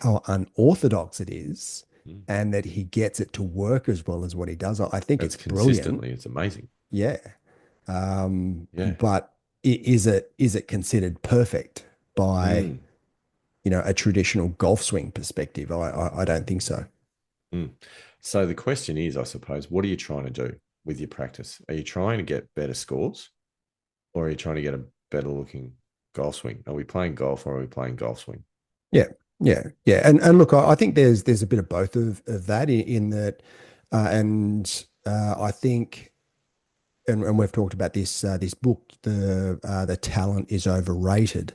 how unorthodox it is, mm. and that he gets it to work as well as what he does. I think As it's brilliant. consistently, it's amazing. Yeah. Yeah. But is it considered perfect by Mm. a traditional golf swing perspective? I don't think so. Mm. So the question is, I suppose, what are you trying to do with your practice? Are you trying to get better scores, or are you trying to get a better looking golf swing? Are we playing golf, or are we playing golf swing? Yeah, yeah. And look, I think there's a bit of both of that in that, and I think, and we've talked about this book, the talent is overrated,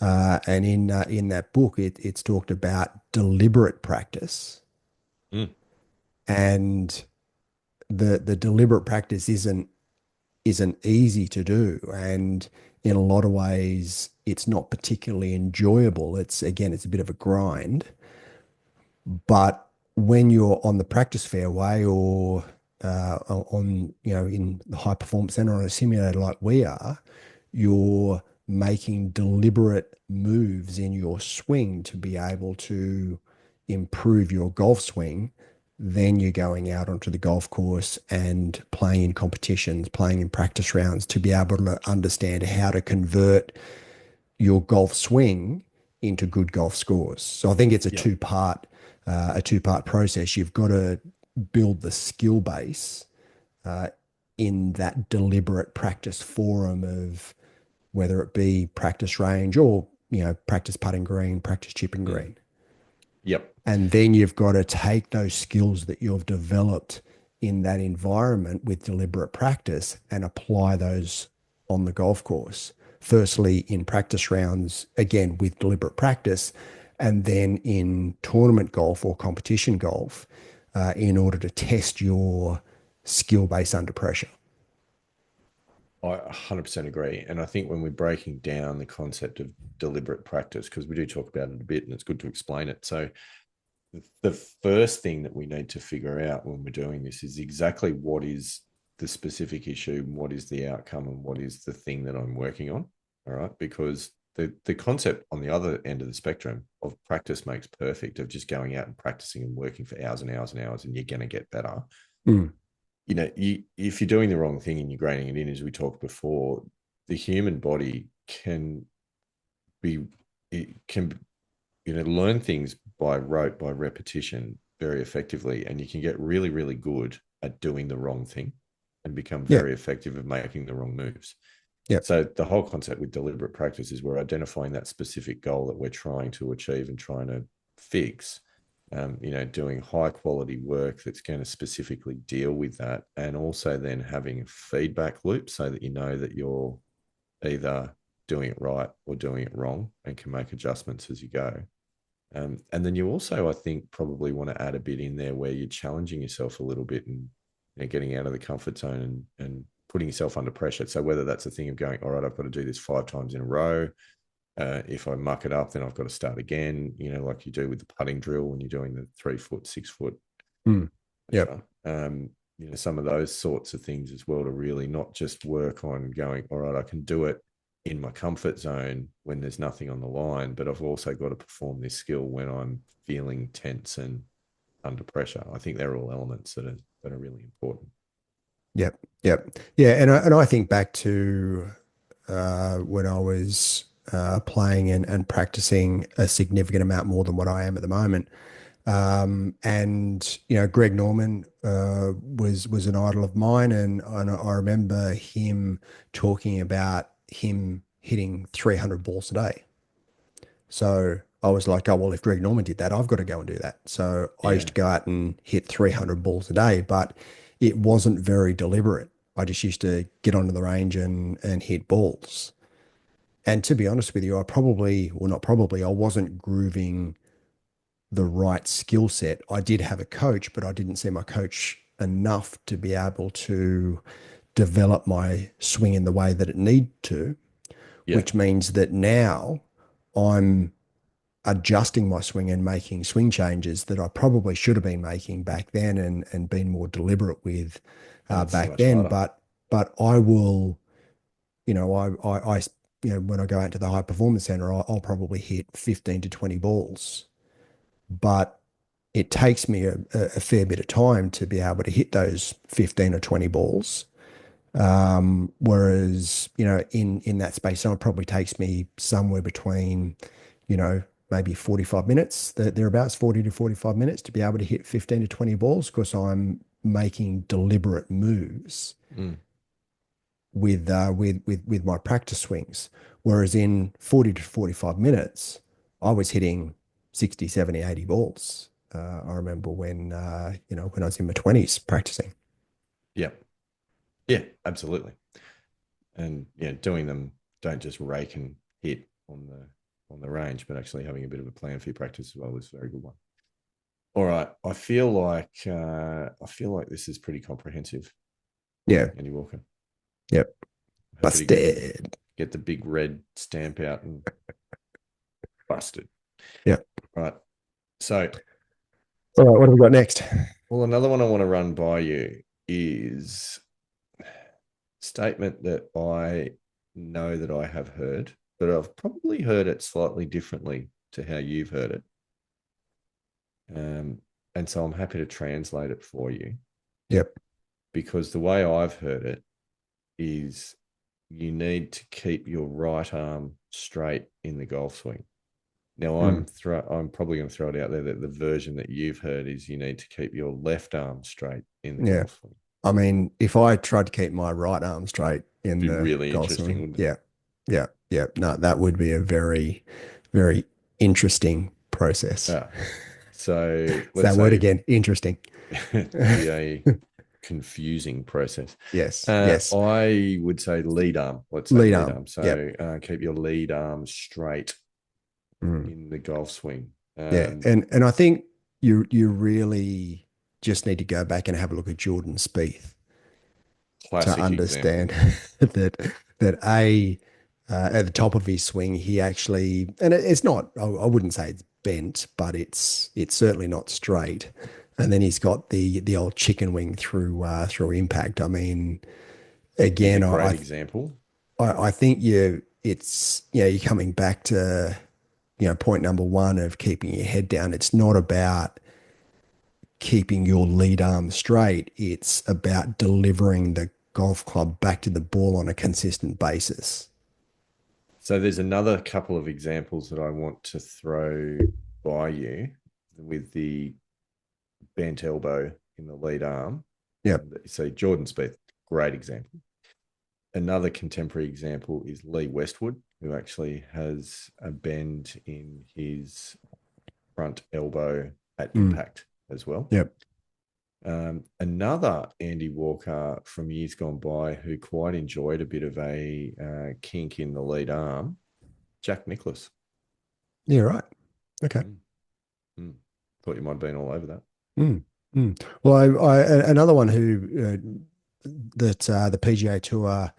and in that book, it's talked about deliberate practice, Mm. and the deliberate practice isn't easy to do, and in a lot of ways, it's not particularly enjoyable. It's a bit of a grind. But when you're on the practice fairway, or on, in the high performance center on a simulator like we are, you're making deliberate moves in your swing to be able to improve your golf swing. Then you're going out onto the golf course and playing in competitions, playing in practice rounds to be able to understand how to convert your golf swing into good golf scores. So I think it's Yep. a two-part process. You've got to build the skill base uh, in that deliberate practice forum of whether it be practice range, or practice putting green, practice chipping Mm. green. Yep. And then you've got to take those skills that you've developed in that environment with deliberate practice and apply those on the golf course. Firstly, in practice rounds, again, with deliberate practice, and then in tournament golf or competition golf, in order to test your skill base under pressure. I 100% agree. And I think when we're breaking down the concept of deliberate practice, because we do talk about it a bit and it's good to explain it. So the first thing that we need to figure out when we're doing this is exactly what is the specific issue, what is the outcome, and what is the thing that I'm working on. All right. Because the concept on the other end of the spectrum of practice makes perfect, of just going out and practicing and working for hours and hours and hours, and you're going to get better. Mm. If you're doing the wrong thing and you're graining it in, as we talked before, the human body can be you can learn things by rote, by repetition, very effectively, and you can get really, really good at doing the wrong thing and become Yeah. very effective at making the wrong moves. Yeah. So the whole concept with deliberate practice is we're identifying that specific goal that we're trying to achieve and trying to fix. Doing high quality work that's going to specifically deal with that, and also then having a feedback loop so that you know that you're either doing it right or doing it wrong and can make adjustments as you go. And then you also, I think, probably want to add a bit in there where you're challenging yourself a little bit and getting out of the comfort zone and putting yourself under pressure. So whether that's a thing of going, all right, I've got to do this 5 times in a row. If I muck it up, then I've got to start again, like you do with the putting drill when you're doing the 3 foot, 6 foot. Mm. Yep. Some of those sorts of things as well, to really not just work on going, all right, I can do it in my comfort zone when there's nothing on the line, but I've also got to perform this skill when I'm feeling tense and under pressure. I think they're all elements that are really important. Yep. Yep. Yeah. And I think back to when I was playing and practicing a significant amount more than what I am at the moment. And Greg Norman was an idol of mine, and I remember him talking about him hitting 300 balls a day. So I was like, oh well, if Greg Norman did that, I've got to go and do that. So I used Yeah. to go out and hit 300 balls a day, but it wasn't very deliberate. I just used to get onto the range and hit balls. And to be honest with you, well, not probably, I wasn't grooving the right skill set. I did have a coach, but I didn't see my coach enough to be able to develop my swing in the way that it need to, Yeah. which means that now I'm adjusting my swing and making swing changes that I probably should have been making back then and been more deliberate with And it's so back much then. harder. But I will, when I go out to the high performance center, I'll probably hit 15 to 20 balls, but it takes me a fair bit of time to be able to hit those 15 or 20 balls. Whereas, in that space, so it probably takes me somewhere between, maybe 45 minutes, thereabouts 40 to 45 minutes to be able to hit 15 to 20 balls because I'm making deliberate moves Mm. with my practice swings. Whereas in 40 to 45 minutes, I was hitting 60, 70, 80 balls. I remember when I was in my 20s practicing. Yeah. Yeah, absolutely. And doing them, don't just rake and hit on the range, but actually having a bit of a plan for your practice as well is a very good one. All right. I feel like this is pretty comprehensive, Yeah. Andy Walker. Yep. Happy to Busted. get the big red stamp out and busted. Yeah. Right. So, All right. What have we got next? well, another one I want to run by you is a statement that I know that I have heard, but I've probably heard it slightly differently to how you've heard it. And so I'm happy to translate it for you, Yep. because the way I've heard it is you need to keep your right arm straight in the golf swing. Now Mm. I'm probably going to throw it out there that the version that you've heard is you need to keep your left arm straight in the Yeah. golf swing. I mean, if I tried to keep my right arm straight in Be the really golf interesting, swing, wouldn't it? yeah, yeah, yeah. No, that would be a very, very interesting process. Yeah. So It's let's that word say again, interesting. it'd be a confusing process. Yes, yes. I would say lead arm. Let's say Lead lead arm. arm. Yep. So keep your lead arm straight Mm. in the golf swing. Yeah. And I think you really just need to go back and have a look at Jordan Spieth to Classic understand example. that at the top of his swing he actually, and it's not, I wouldn't say it's bent, but it's certainly not straight. And then he's got the old chicken wing through impact. I mean, He's a again, great example. I think you're coming back to point number one of keeping your head down. It's not about keeping your lead arm straight. It's about delivering the golf club back to the ball on a consistent basis. So there's another couple of examples that I want to throw by you with the bent elbow in the lead arm. Yep. So Jordan Spieth, great example. Another contemporary example is Lee Westwood, who actually has a bend in his front elbow at Mm. impact as well. Yep. Another Andy Walker from years gone by who quite enjoyed a bit of a kink in the lead arm, Jack Nicklaus. Yeah, right. Okay. Mm, mm. Thought you might have been all over that. Mm. Mm. Well, another one who that the PGA Tour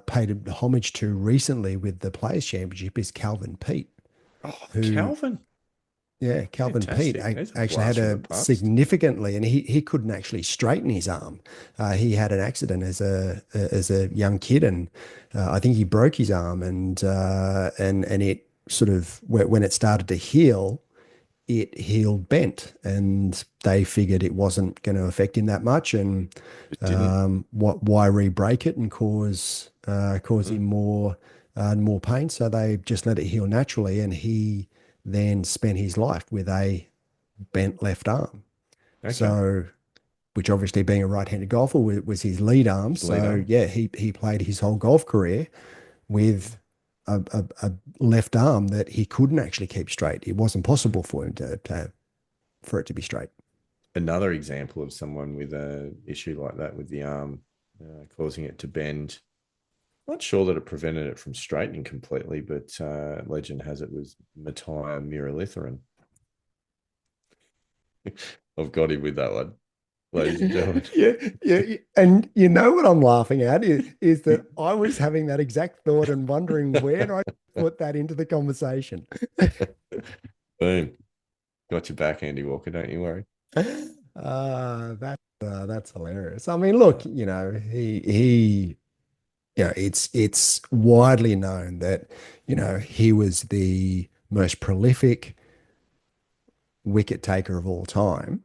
paid homage to recently with the Players Championship is Calvin Peete, Oh, who Calvin. yeah, Calvin Peete Fantastic. He's a actually had blast from the a past. significantly, and he couldn't actually straighten his arm. He had an accident as a young kid, and I think he broke his arm, and it sort of when it started to heal, it healed bent, and they figured it wasn't going to affect him that much, and It didn't. what why re-break it and cause him Mm, more pain? So they just let it heal naturally, and he then spent his life with a bent left arm. okay. So, which obviously being a right-handed golfer was his lead arm. His lead So arm. yeah, he played his whole golf career with a left arm that he couldn't actually keep straight. It wasn't possible for him for it to be straight. Another example of someone with a issue like that with the arm causing it to bend. Not sure that it prevented it from straightening completely, but legend has it was Matthias Muralitharan. I've got him with that one, ladies and gentlemen. Yeah, yeah, and you know what I'm laughing at is that I was having that exact thought and wondering where I put that into the conversation. Boom. Got your back, Andy Walker. Don't you worry. That's hilarious. I mean, look, it's widely known that, he was the most prolific wicket taker of all time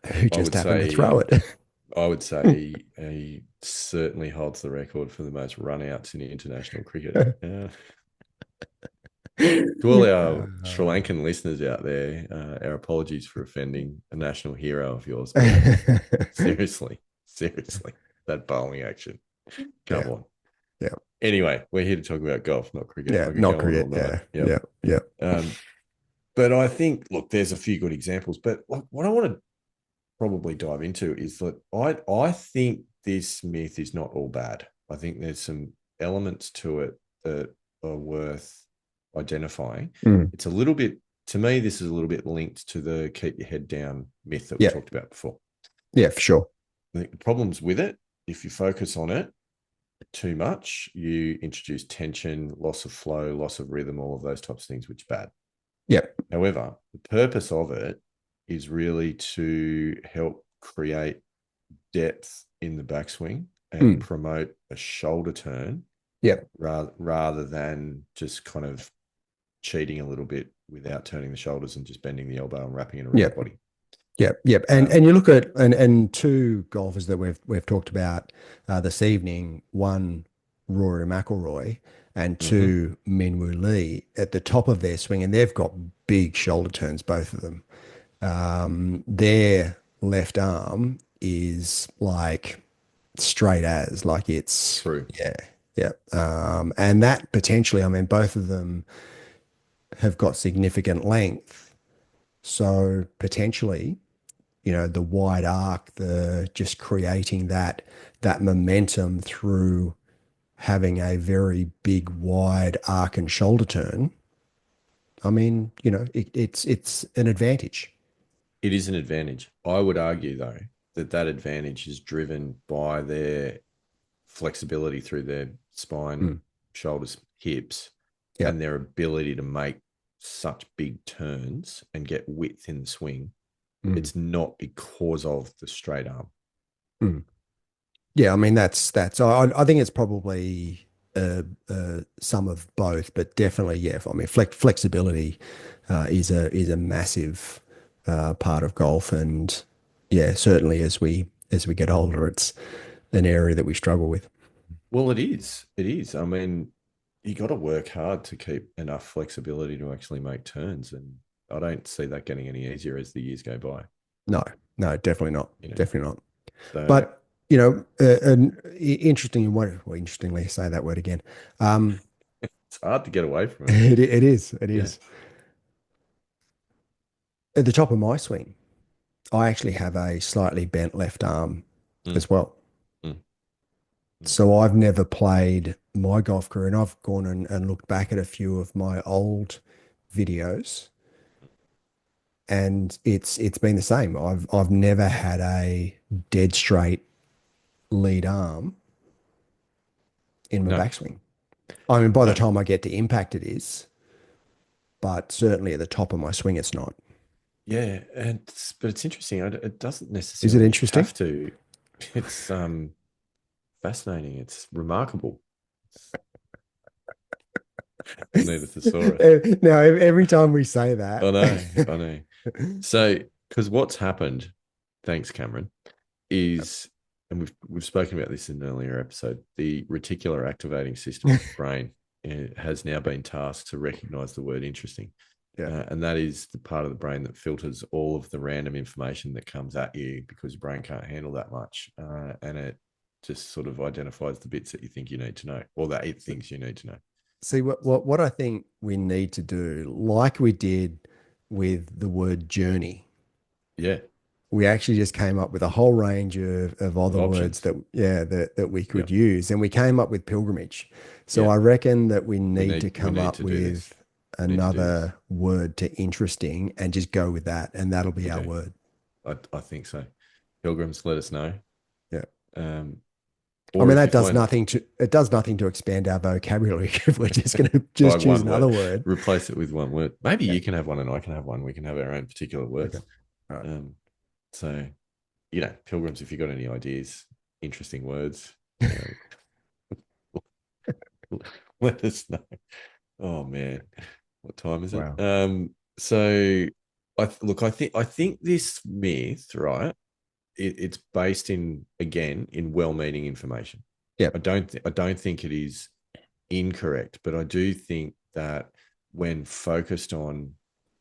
who I just would happened to throw say it. I would say he certainly holds the record for the most runouts in international cricket. To all our Sri Lankan listeners out there, our apologies for offending a national hero of yours, but seriously, seriously, that bowling action. Come Yeah, on. yeah, Anyway, we're here to talk about golf, not cricket. yeah. I could Not go on all cricket. night. Yeah, Yep. yeah, yeah. Um, but I think, look, there's a few good examples. But like, what I want to probably dive into is that I think this myth is not all bad. I think there's some elements to it that are worth identifying. Mm. It's a little bit, to me, this is a little bit linked to the keep your head down myth that we Yeah, talked about before. yeah, for sure. I think the problems with it, if you focus on it too much, you introduce tension, loss of flow, loss of rhythm, all of those types of things, which is bad. Yeah. However, the purpose of it is really to help create depth in the backswing and Mm. promote a shoulder turn Yeah. rather than just kind of cheating a little bit without turning the shoulders and just bending the elbow and wrapping it around Yeah. the body. Yep, yep. And you look at and two golfers that we've talked about this evening, one Rory McIlroy and Mm-hmm. two Minwoo Lee at the top of their swing, and they've got big shoulder turns, both of them. Their left arm is like straight as, like it's True. yeah, yeah. And that potentially, I mean, both of them have got significant length, so potentially the wide arc, the just creating that momentum through having a very big wide arc and shoulder turn. I mean, it's an advantage. It is an advantage. I would argue, though, that advantage is driven by their flexibility through their spine, Mm. shoulders, hips, and Yep. their ability to make such big turns and get width in the swing. Mm. It's not because of the straight arm. Mm. Yeah, I mean that's I think it's probably some of both, but definitely yeah. I mean flexibility is a massive part of golf, and yeah, certainly as we get older, it's an area that we struggle with. Well, it is. It is. I mean, you got to work hard to keep enough flexibility to actually make turns, and I don't see that getting any easier as the years go by. No, no, definitely not. You know, Definitely not. so But, interestingly, well, interestingly, say that word again. Um, it's hard to get away from it. it is. It Yeah. is. At the top of my swing, I actually have a slightly bent left arm Mm, as well. mm, mm. So I've never played my golf career, and I've gone and looked back at a few of my old videos, and it's been the same. I've never had a dead straight lead arm in my No, backswing. I mean, by the no. time I get to impact, it is, but certainly at the top of my swing, it's not. Yeah, but it's interesting. It doesn't Is it necessarily interesting? have to. It's fascinating. It's remarkable. It's I need a thesaurus. Now, every time we say that, I know, I know. So, because what's happened, thanks, Cameron, is, and we've spoken about this in an earlier episode, the reticular activating system of the brain has now been tasked to recognize the word interesting. yeah. And that is the part of the brain that filters all of the random information that comes at you because your brain can't handle that much. And it just sort of identifies the bits that you think you need to know, or that it thinks you need to know. See what I think we need to do, like we did with the word journey. Yeah, We actually just came up with a whole range of of other words options. that that we Yeah, could use, and we came up with pilgrimage. So yeah. I reckon that we We need to need we come need up to do this. with We need to do this. another word to interesting and just go with that, and that'll be We our do. word. I think so. Pilgrims, let us know. Yeah. Um, I or mean, if you that does find nothing to it does nothing to expand our vocabulary if we're just going to by just choose one another word, word. replace it with one word. Maybe Yeah. you can have one and I can have one. We can have our own particular Okay. words. All right. Um, so, pilgrims, if you've got any ideas, interesting words, let us know. Oh man, what time is it? Wow. So I think this myth, right? It's based in, again, in well-meaning information. Yep. I don't think it is incorrect, but I do think that when focused on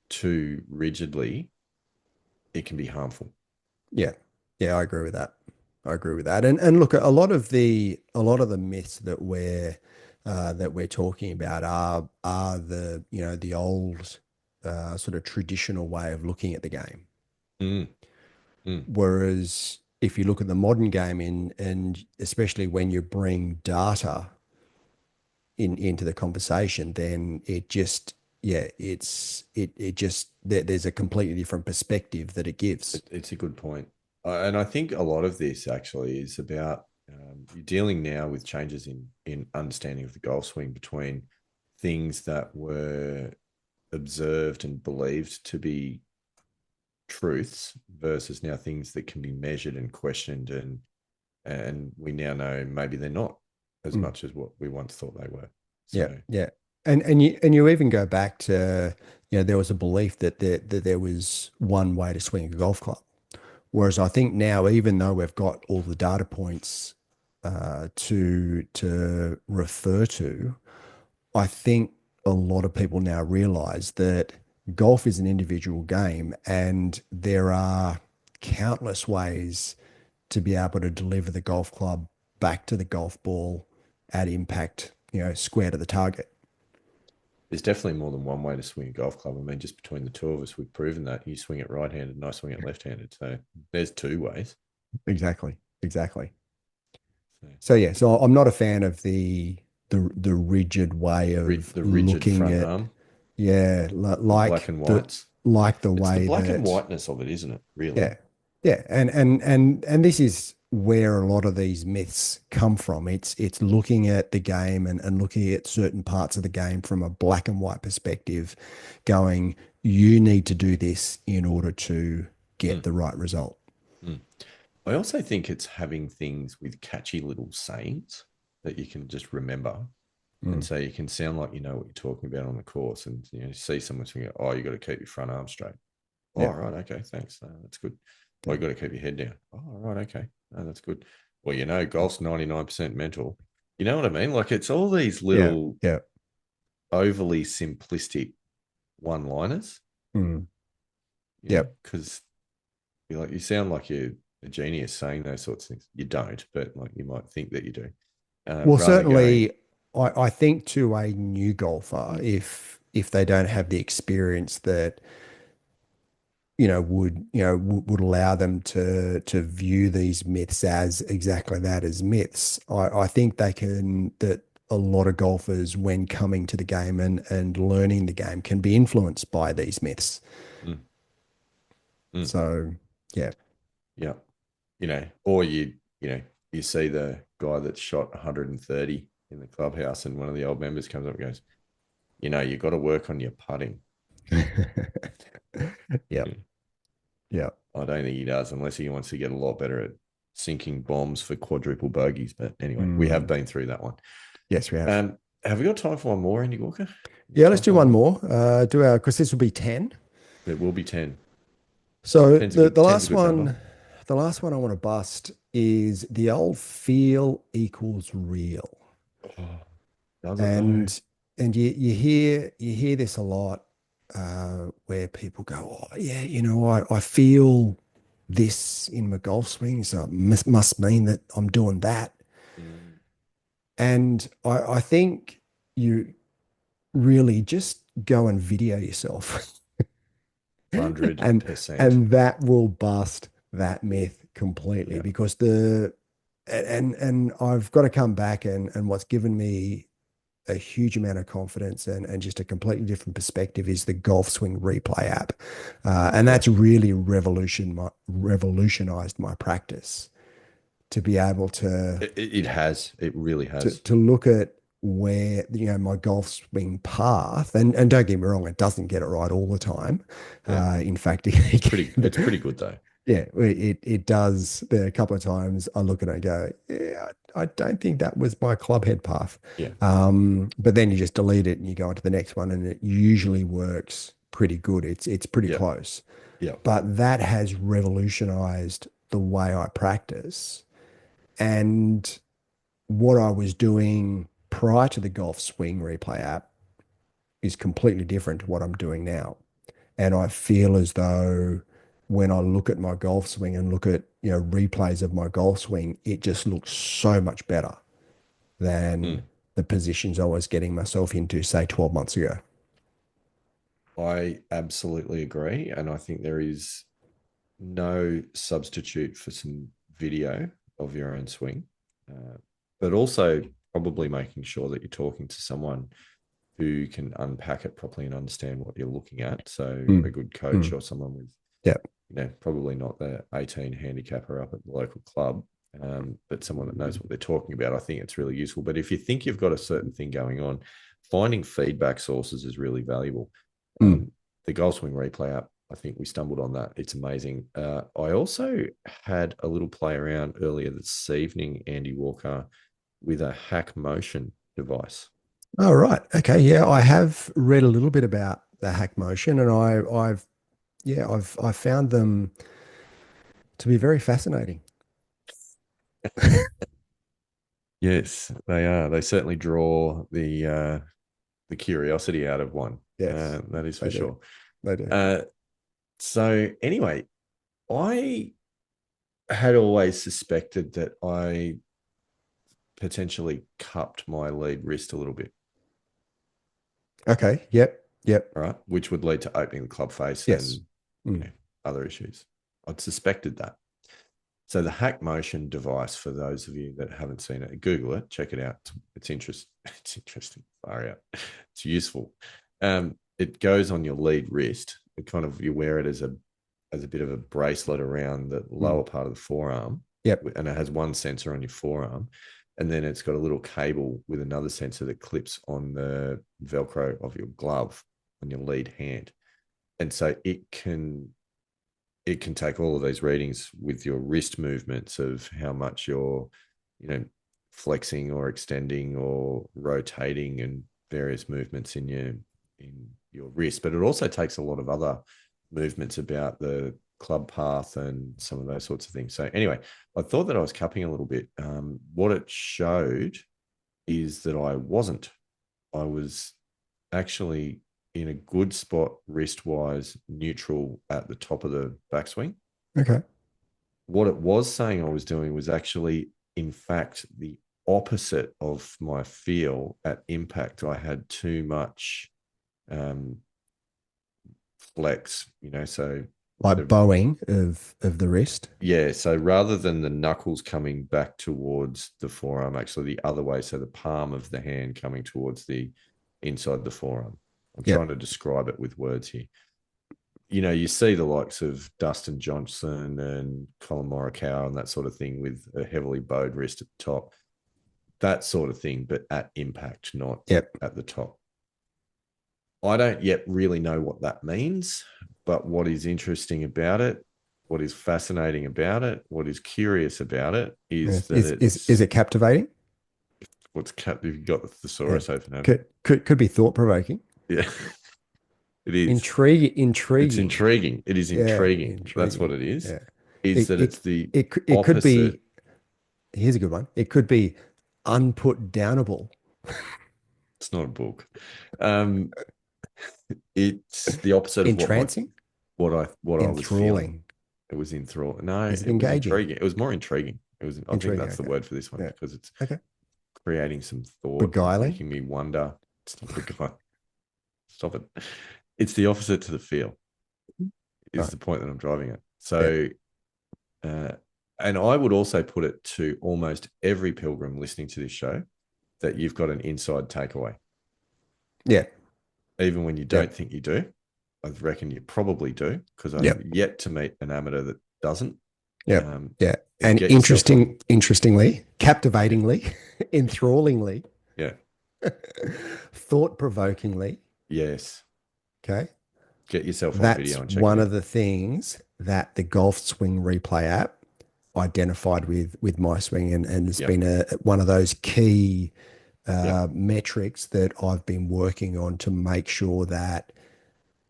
too rigidly, it can be harmful. Yeah. Yeah, I agree with that. I agree with that. And look, a lot of the myths that we're talking about are the the old sort of traditional way of looking at the game. Mm, mm. Whereas if you look at the modern game and especially when you bring data into the conversation, then it just yeah, it just there's a completely different perspective that it gives. It's a good point. And I think a lot of this actually is about you're dealing now with changes in understanding of the golf swing between things that were observed and believed to be truths versus now things that can be measured and questioned, and we now know maybe they're not as Mm. much as what we once thought they were. Yeah, So yeah. And you even go back to, there was a belief that there was one way to swing a golf club. Whereas I think now, even though we've got all the data points to refer to, I think a lot of people now realize that golf is an individual game, and there are countless ways to be able to deliver the golf club back to the golf ball at impact, square to the target. there's definitely more than one way to swing a golf club. I mean, just between the two of us, we've proven that you swing it right-handed and I swing it left-handed. So there's two ways. Exactly. Exactly. So So yeah, so I'm not a fan of the rigid way of the rigid looking front at, arm, yeah, the black and the whites. like the It's the way black and that, whiteness of it, isn't it? Really? yeah, yeah, and this is where a lot of these myths come from. It's looking at the game and looking at certain parts of the game from a black and white perspective, going, you need to do this in order to get Mm, the right result. mm. I also think it's having things with catchy little sayings that you can just remember. And Mm, so you can sound like you know what you're talking about on the course, and see someone saying, "Oh, you got to keep your front arm straight." Oh, yeah, right, okay, thanks. That's good. Oh, yeah, you got to keep your head down. Oh, right, okay, that's good. Well, golf's 99% mental. You know what I mean? Like it's all these Yeah, little yeah, overly simplistic one-liners, mm, you know, yep. because you sound like you're a genius saying those sorts of things. You don't, but like you might think that you do. Well, Rather than going, certainly, I think to a new golfer, if they don't have the experience that would allow them to view these myths as exactly that, as myths. I think they can that a lot of golfers, when coming to the game and learning the game, can be influenced by these myths. mm, mm, So yeah. yeah, or you see the guy that shot 130 in the clubhouse, and one of the old members comes up and goes, you've got to work on your putting. Yep. Yeah. Yep. I don't think he does, unless he wants to get a lot better at sinking bombs for quadruple bogeys. But anyway, we have Mm. been through that one. Yes, we have. Have we got time for one more, Andy Walker? You got Yeah, let's time do for one one more? more. Do our because this will be 10. It will be 10. So Ten's a the good the ten's a last good number. one, the last one I want to bust is the old feel equals real. Oh, does it though? And you hear this a lot, where people go, oh yeah, I feel this in my golf swing, so it must mean that I'm doing that. Mm, And I think you really just go and video yourself. and 100%. and that will bust that myth completely, Yeah. because and I've got to come back, and what's given me a huge amount of confidence and just a completely different perspective is the Golf Swing Replay app. And Yeah. that's really revolutionized my practice, to be able It has. It really has. to look at where my golf swing path, and don't get me wrong, it doesn't get it right all the time. Yeah. In fact, It's pretty good though. yeah, it does. There are a couple of times I look at it and go, yeah, I don't think that was my club head path. Yeah. But then you just delete it and you go on to the next one, and it usually works pretty good. It's pretty Yeah. close. Yeah. But that has revolutionized the way I practice. And what I was doing prior to the Golf Swing Replay app is completely different to what I'm doing now. And I feel as though when I look at my golf swing and look at, replays of my golf swing, it just looks so much better than Mm. the positions I was getting myself into, say, 12 months ago. I absolutely agree. And I think there is no substitute for some video of your own swing, uh, but also probably making sure that you're talking to someone who can unpack it properly and understand what you're looking at. So a Mm, good coach mm, or someone with, yeah. probably not the 18 handicapper up at the local club, but someone that knows what they're talking about. I think it's really useful. But if you think you've got a certain thing going on, finding feedback sources is really valuable. Mm. Um, the Golf Swing Replay app, I think we stumbled on that. It's amazing. I also had a little play around earlier this evening, Andy Walker, with a Hack Motion device. Oh, right. Okay. Yeah, I have read a little bit about the Hack Motion, and I've found them to be very fascinating. Yes, they are. They certainly draw the curiosity out of one. Yes, That is for they do. sure. They do. Uh, so anyway, I had always suspected that I potentially cupped my lead wrist a little bit, Okay. Yep. Yep. right, which would lead to opening the club face Yes. and Mm. other issues. I'd suspected that. So the Hack Motion device, for those of you that haven't seen it, Google it, check it out. It's interesting. It's interesting. Far out. It's useful. It goes on your lead wrist. It kind of you wear it as a bit of a bracelet around the Mm. lower part of the forearm, Yep. and it has one sensor on your forearm, and then it's got a little cable with another sensor that clips on the Velcro of your glove on your lead hand, and so it can take all of these readings with your wrist movements of how much you're, you know, flexing or extending or rotating and various movements in your wrist. But it also takes a lot of other movements about the club path and some of those sorts of things. So anyway, I thought that I was cupping a little bit. What it showed is that I wasn't. I was actually in a good spot wrist wise, neutral at the top of the backswing. Okay. What it was saying I was doing was actually, in fact, the opposite of my feel at impact. I had too much um, flex, so Like the, bowing of the wrist. yeah, so rather than the knuckles coming back towards the forearm, actually the other way, so the palm of the hand coming towards the inside the forearm. I'm trying Yep. to describe it with words here. You see the likes of Dustin Johnson and Colin Morikawa and that sort of thing with a heavily bowed wrist at the top, that sort of thing, but at impact, not Yep. at the top. I don't yet really know what that means, but what is interesting about it, what is fascinating about it, what is curious about it Yeah. is that Is it's it captivating? what's you've got the Yeah. thesaurus open, haven't Could be thought provoking. you? Yeah, it is. It's Intriguing. intriguing. It is Yeah, intriguing. That's what intriguing. it is. Yeah. Is It that it it's the it could opposite. be, here's a good one. It could be unput downable. It's not a book. Um, it's the opposite of Entrancing? what I was feeling. Enthralling. It was enthralling. No, Is it it was engaging? intriguing. It was more intriguing. It was. I think Intriguing. that's the Okay. word for this one Yeah. because it's Okay. creating some thought and Beguiling? making me wonder. Stop beguiling. Stop it. It's the opposite to the feel. Is Right. the point that I'm driving at. Yeah. So, uh, and I would also put it to almost every pilgrim listening to this show that you've got an inside takeaway, Yeah. even when you Yeah. don't think you do. I reckon you probably do because Yeah. I've yet to meet an amateur that doesn't. Yeah. Um, Yeah. And get yourself on. interestingly, captivatingly, enthrallingly, Yeah. thought-provokingly, Yes. okay? Get yourself on That's video and check one it of out. the things that the Golf Swing Replay app identified with my swing, and it's Yep. been one of those key Yep. metrics that I've been working on to make sure that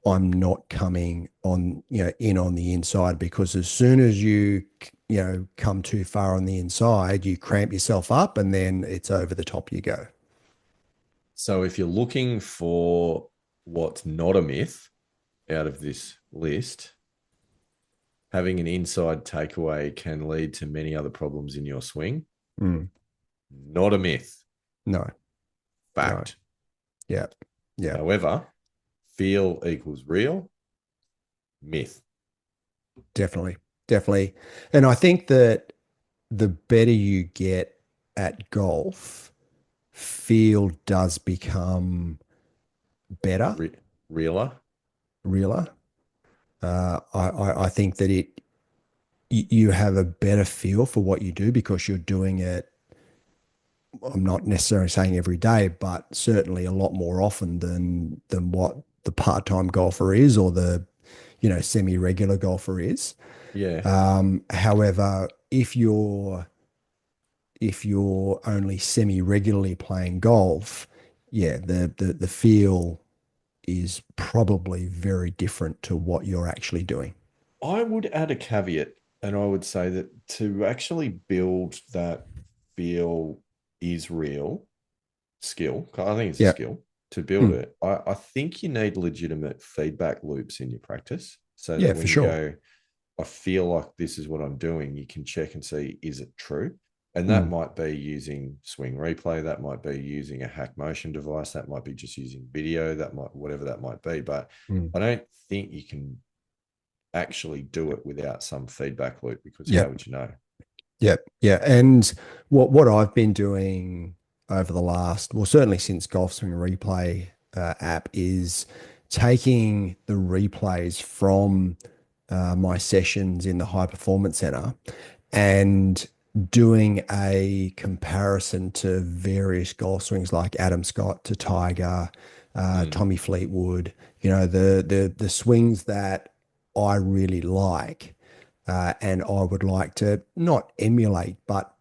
I'm not coming on, in on the inside, because as soon as come too far on the inside, you cramp yourself up and then it's over the top you go. So if you're looking for what's not a myth out of this list, having an inside takeaway can lead to many other problems in your swing. Mm. Not a myth. No, no. Fact. Yeah. Yeah. However, feel equals real. Myth. Definitely. Definitely. And I think that the better you get at golf, feel does become better, Realer. realer. I think that you have a better feel for what you do because you're doing it. I'm not necessarily saying every day, but certainly a lot more often than what the part-time golfer is, or the semi-regular golfer is. Yeah. However, if you're only semi-regularly playing golf, yeah, the feel is probably very different to what you're actually doing. I would add a caveat, and I would say that to actually build that feel is real skill. I think it's a Yeah. skill to build Mm. it. I think you need legitimate feedback loops in your practice so that Yeah, for when you sure. go, I feel like this is what I'm doing, you can check and see, is it true? And that Mm. might be using swing replay, that might be using a hack motion device, that might be just using video, that might, whatever that might be. But Mm. I don't think you can actually do it without some feedback loop, because Yeah. how would you know? Yeah. Yeah. And what I've been doing over the last, well, certainly since Golf Swing Replay app, is taking the replays from my sessions in the High Performance Center and doing a comparison to various golf swings like Adam Scott to Tiger, Mm, Tommy Fleetwood, the swings that I really like, and I would like to not emulate, but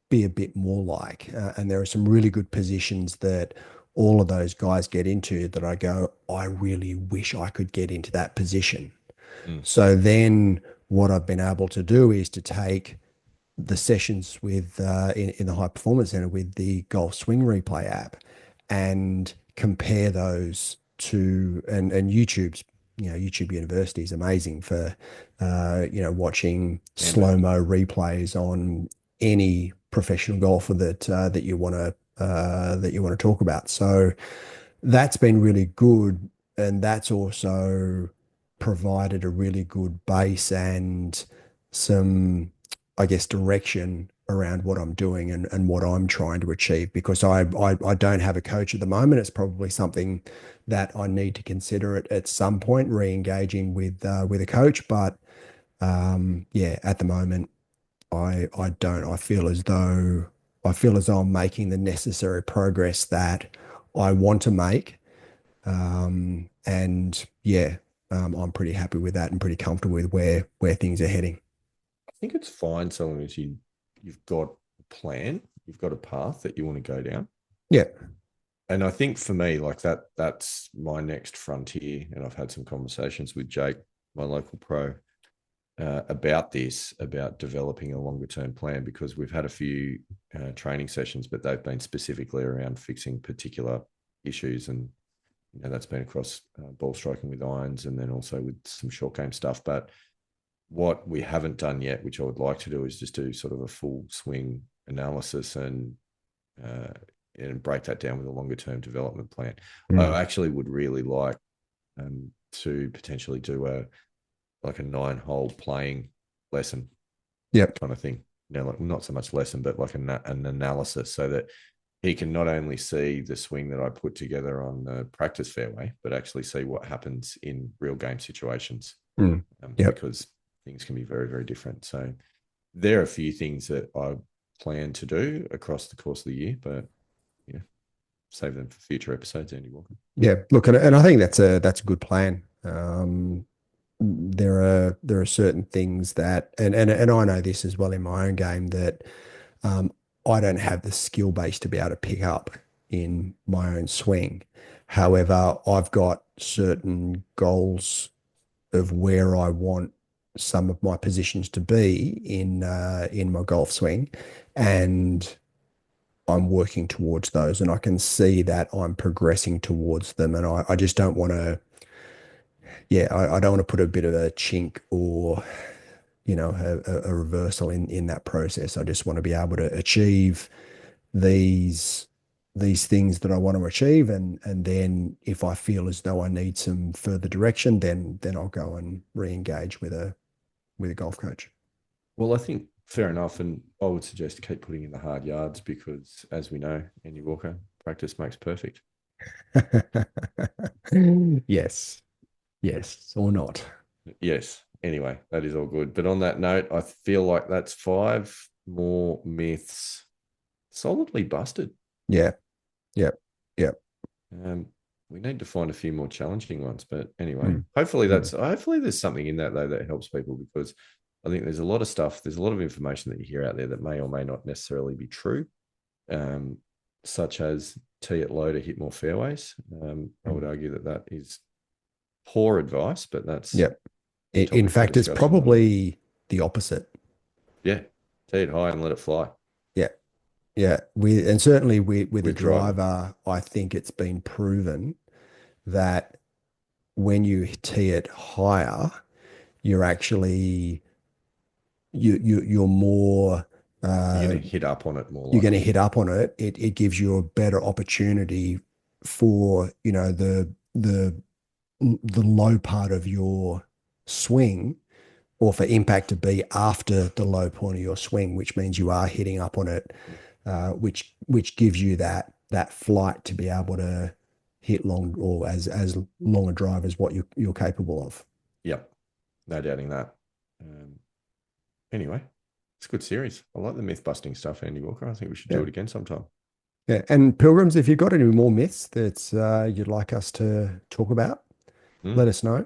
be a bit more like. And there are some really good positions that all of those guys get into that I go, I really wish I could get into that position. mm, So then what I've been able to do is to take the sessions with in the high performance center with the golf swing replay app and compare those to and YouTube's YouTube University is amazing for watching Amber. slow-mo replays on any professional golfer that you want to talk about. So that's been really good, and that's also provided a really good base and some, I guess, direction around what I'm doing and what I'm trying to achieve because I don't have a coach at the moment. It's probably something that I need to consider at some point, re-engaging with a coach. But yeah, at the moment, I don't. I feel as though I'm making the necessary progress that I want to make. And yeah, I'm pretty happy with that and pretty comfortable with where things are heading. I think it's fine so long as you've got a plan, you've got a path that you want to go down. Yeah. And I think for me, like that's my next frontier. And I've had some conversations with Jake, my local pro, about this, about developing a longer term plan, because we've had a few training sessions, but they've been specifically around fixing particular issues. And that's been across ball striking with irons and then also with some short game stuff. But what we haven't done yet, which I would like to do, is just do sort of a full swing analysis uh, and break that down with a longer term development plan. Mm. I actually would really like to potentially do a 9-hole playing lesson Yep. kind of thing. Like not so much lesson, but like an analysis, so that he can not only see the swing that I put together on the practice fairway, but actually see what happens in real game situations. Mm. Yep. Because things can be very, very different. So there are a few things that I plan to do across the course of the year, but save them for future episodes, Andy Walker. Yeah. Look, and I think that's a good plan. There are certain things that and I know this as well in my own game that um, I don't have the skill base to be able to pick up in my own swing. However, I've got certain goals of where I want some of my positions to be in my golf swing, and I'm working towards those, and I can see that I'm progressing towards them, and I just don't want to. Yeah, I don't want to put a bit of a chink or a reversal in that process. I just want to be able to achieve these these things that I want to achieve, and then if I feel as though I need some further direction, then I'll go and re-engage with a golf coach. Well, I think fair enough. And I would suggest keep putting in the hard yards because, as we know, Andy Walker, practice makes perfect. Yes, yes, or not. Yes. Anyway, that is all good. But on that note, I feel like that's 5 more myths solidly busted. Yeah, yeah, yeah. Um, we need to find a few more challenging ones. But anyway, Mm, hopefully mm. hopefully there's something in that though that helps people, because I think there's a lot of stuff, there's a lot of information that you hear out there that may or may not necessarily be true, um, such as tee it low to hit more fairways. I would argue that that is poor advice, but that's Yep. a In topic for fact, it's discussion. probably the opposite. Yeah, tee it high and let it fly Yeah, yeah. And certainly with a with driver. driver, I think it's been proven that when you tee it higher, you're actually you're more You're uh, going to hit up on it more you're going to likely. hit up on it. It gives you a better opportunity for the low part of your swing or for impact to be after the low point of your swing, which means you are hitting up on it, which gives you that flight to be able to hit long or as long a drive as what you're capable of. Yep, no doubting that. Um, anyway, it's a good series. I like the myth busting stuff, Andy Walker. I think we should do Yeah. it again sometime. Yeah. And Pilgrims, if you've got any more myths that you'd like us to talk about, let Mm. us know.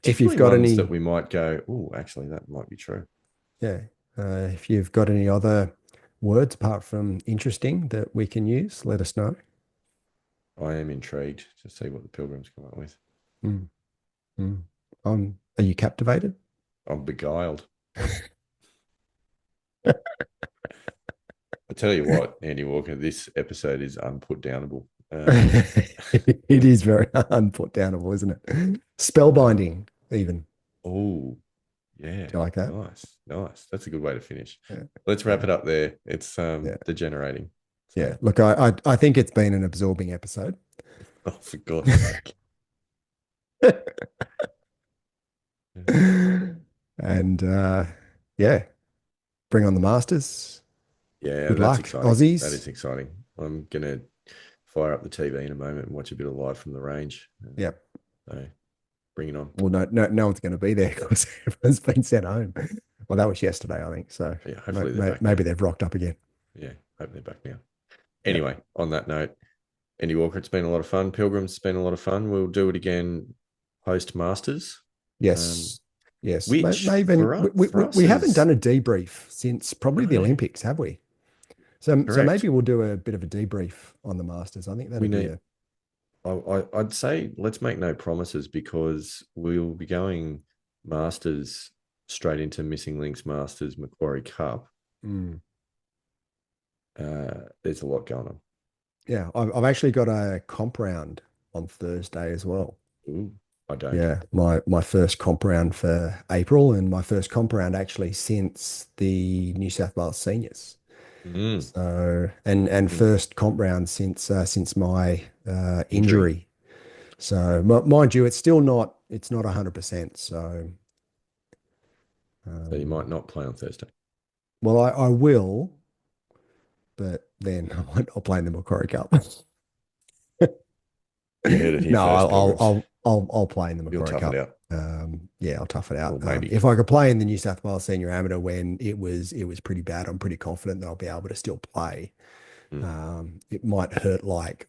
If you've Particularly got ones that any, we might go, oh, actually, that might be true. yeah, if you've got any other words apart from interesting that we can use, let us know. I am intrigued to see what the pilgrims come up with. Mm, are you captivated? I'm beguiled. I tell you what, Andy Walker, this episode is unputdownable. It is very unputdownable, isn't it? Spellbinding, even. Oh, yeah, Do you like that? nice, nice. That's a good way to finish. Yeah. Let's wrap Yeah. it up there. It's Yeah. degenerating. Yeah. So, Look, I think it's been an absorbing episode. oh, for God's sake. And yeah, bring on the Masters. Yeah, Good that's luck, exciting. That Aussies. is exciting. I'm gonna fire up the TV in a moment and watch a bit of live from the range. Yep. So bring it on. Well, no one's going to be there because everyone's been sent home. Well, that was yesterday, I think. So Yeah, hopefully they're back maybe now. they've rocked up again. Yeah, hope they're back now. Yep. Anyway, on that note, Andy Walker, it's been a lot of fun. Pilgrims, it's been a lot of fun. We'll do it again post Masters. Yes. Yes. Which Maybe for us we haven't is done a debrief since probably the no, Olympics, have we? So correct. maybe we'll do a bit of a debrief on the Masters. I think We that'd be need. I'd say let's make no promises because we'll be going Masters straight into Missing Links Masters Macquarie Cup. Mm. There's a lot going on. Yeah, I've actually got a comp round on Thursday as well. Ooh, I don't. Yeah, my first comp round for April and my first comp round actually since the New South Wales seniors. Mm, So and mm. first comp round since my Injury. injury. So mind you, it's not 100%. So So you might not play on Thursday. well, I will, but then I might not play in the Macquarie Cup. You heard it here No, first, Pilgrims. I'll play in the You'll Macquarie tough it Cup. out. Yeah, I'll tough it out. Or maybe. If I could play in the New South Wales Senior Amateur when it was pretty bad, I'm pretty confident that I'll be able to still play. Mm, It might hurt like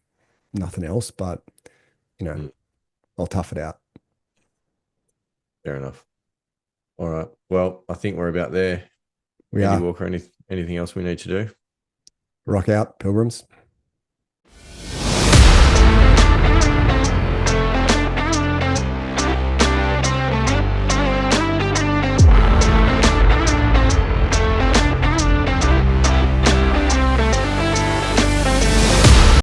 nothing else, but you know, mm, I'll tough it out. fair enough. All right. Well, I think we're about there. We Andy are Walker, anything else we need to do? rock out, Pilgrims.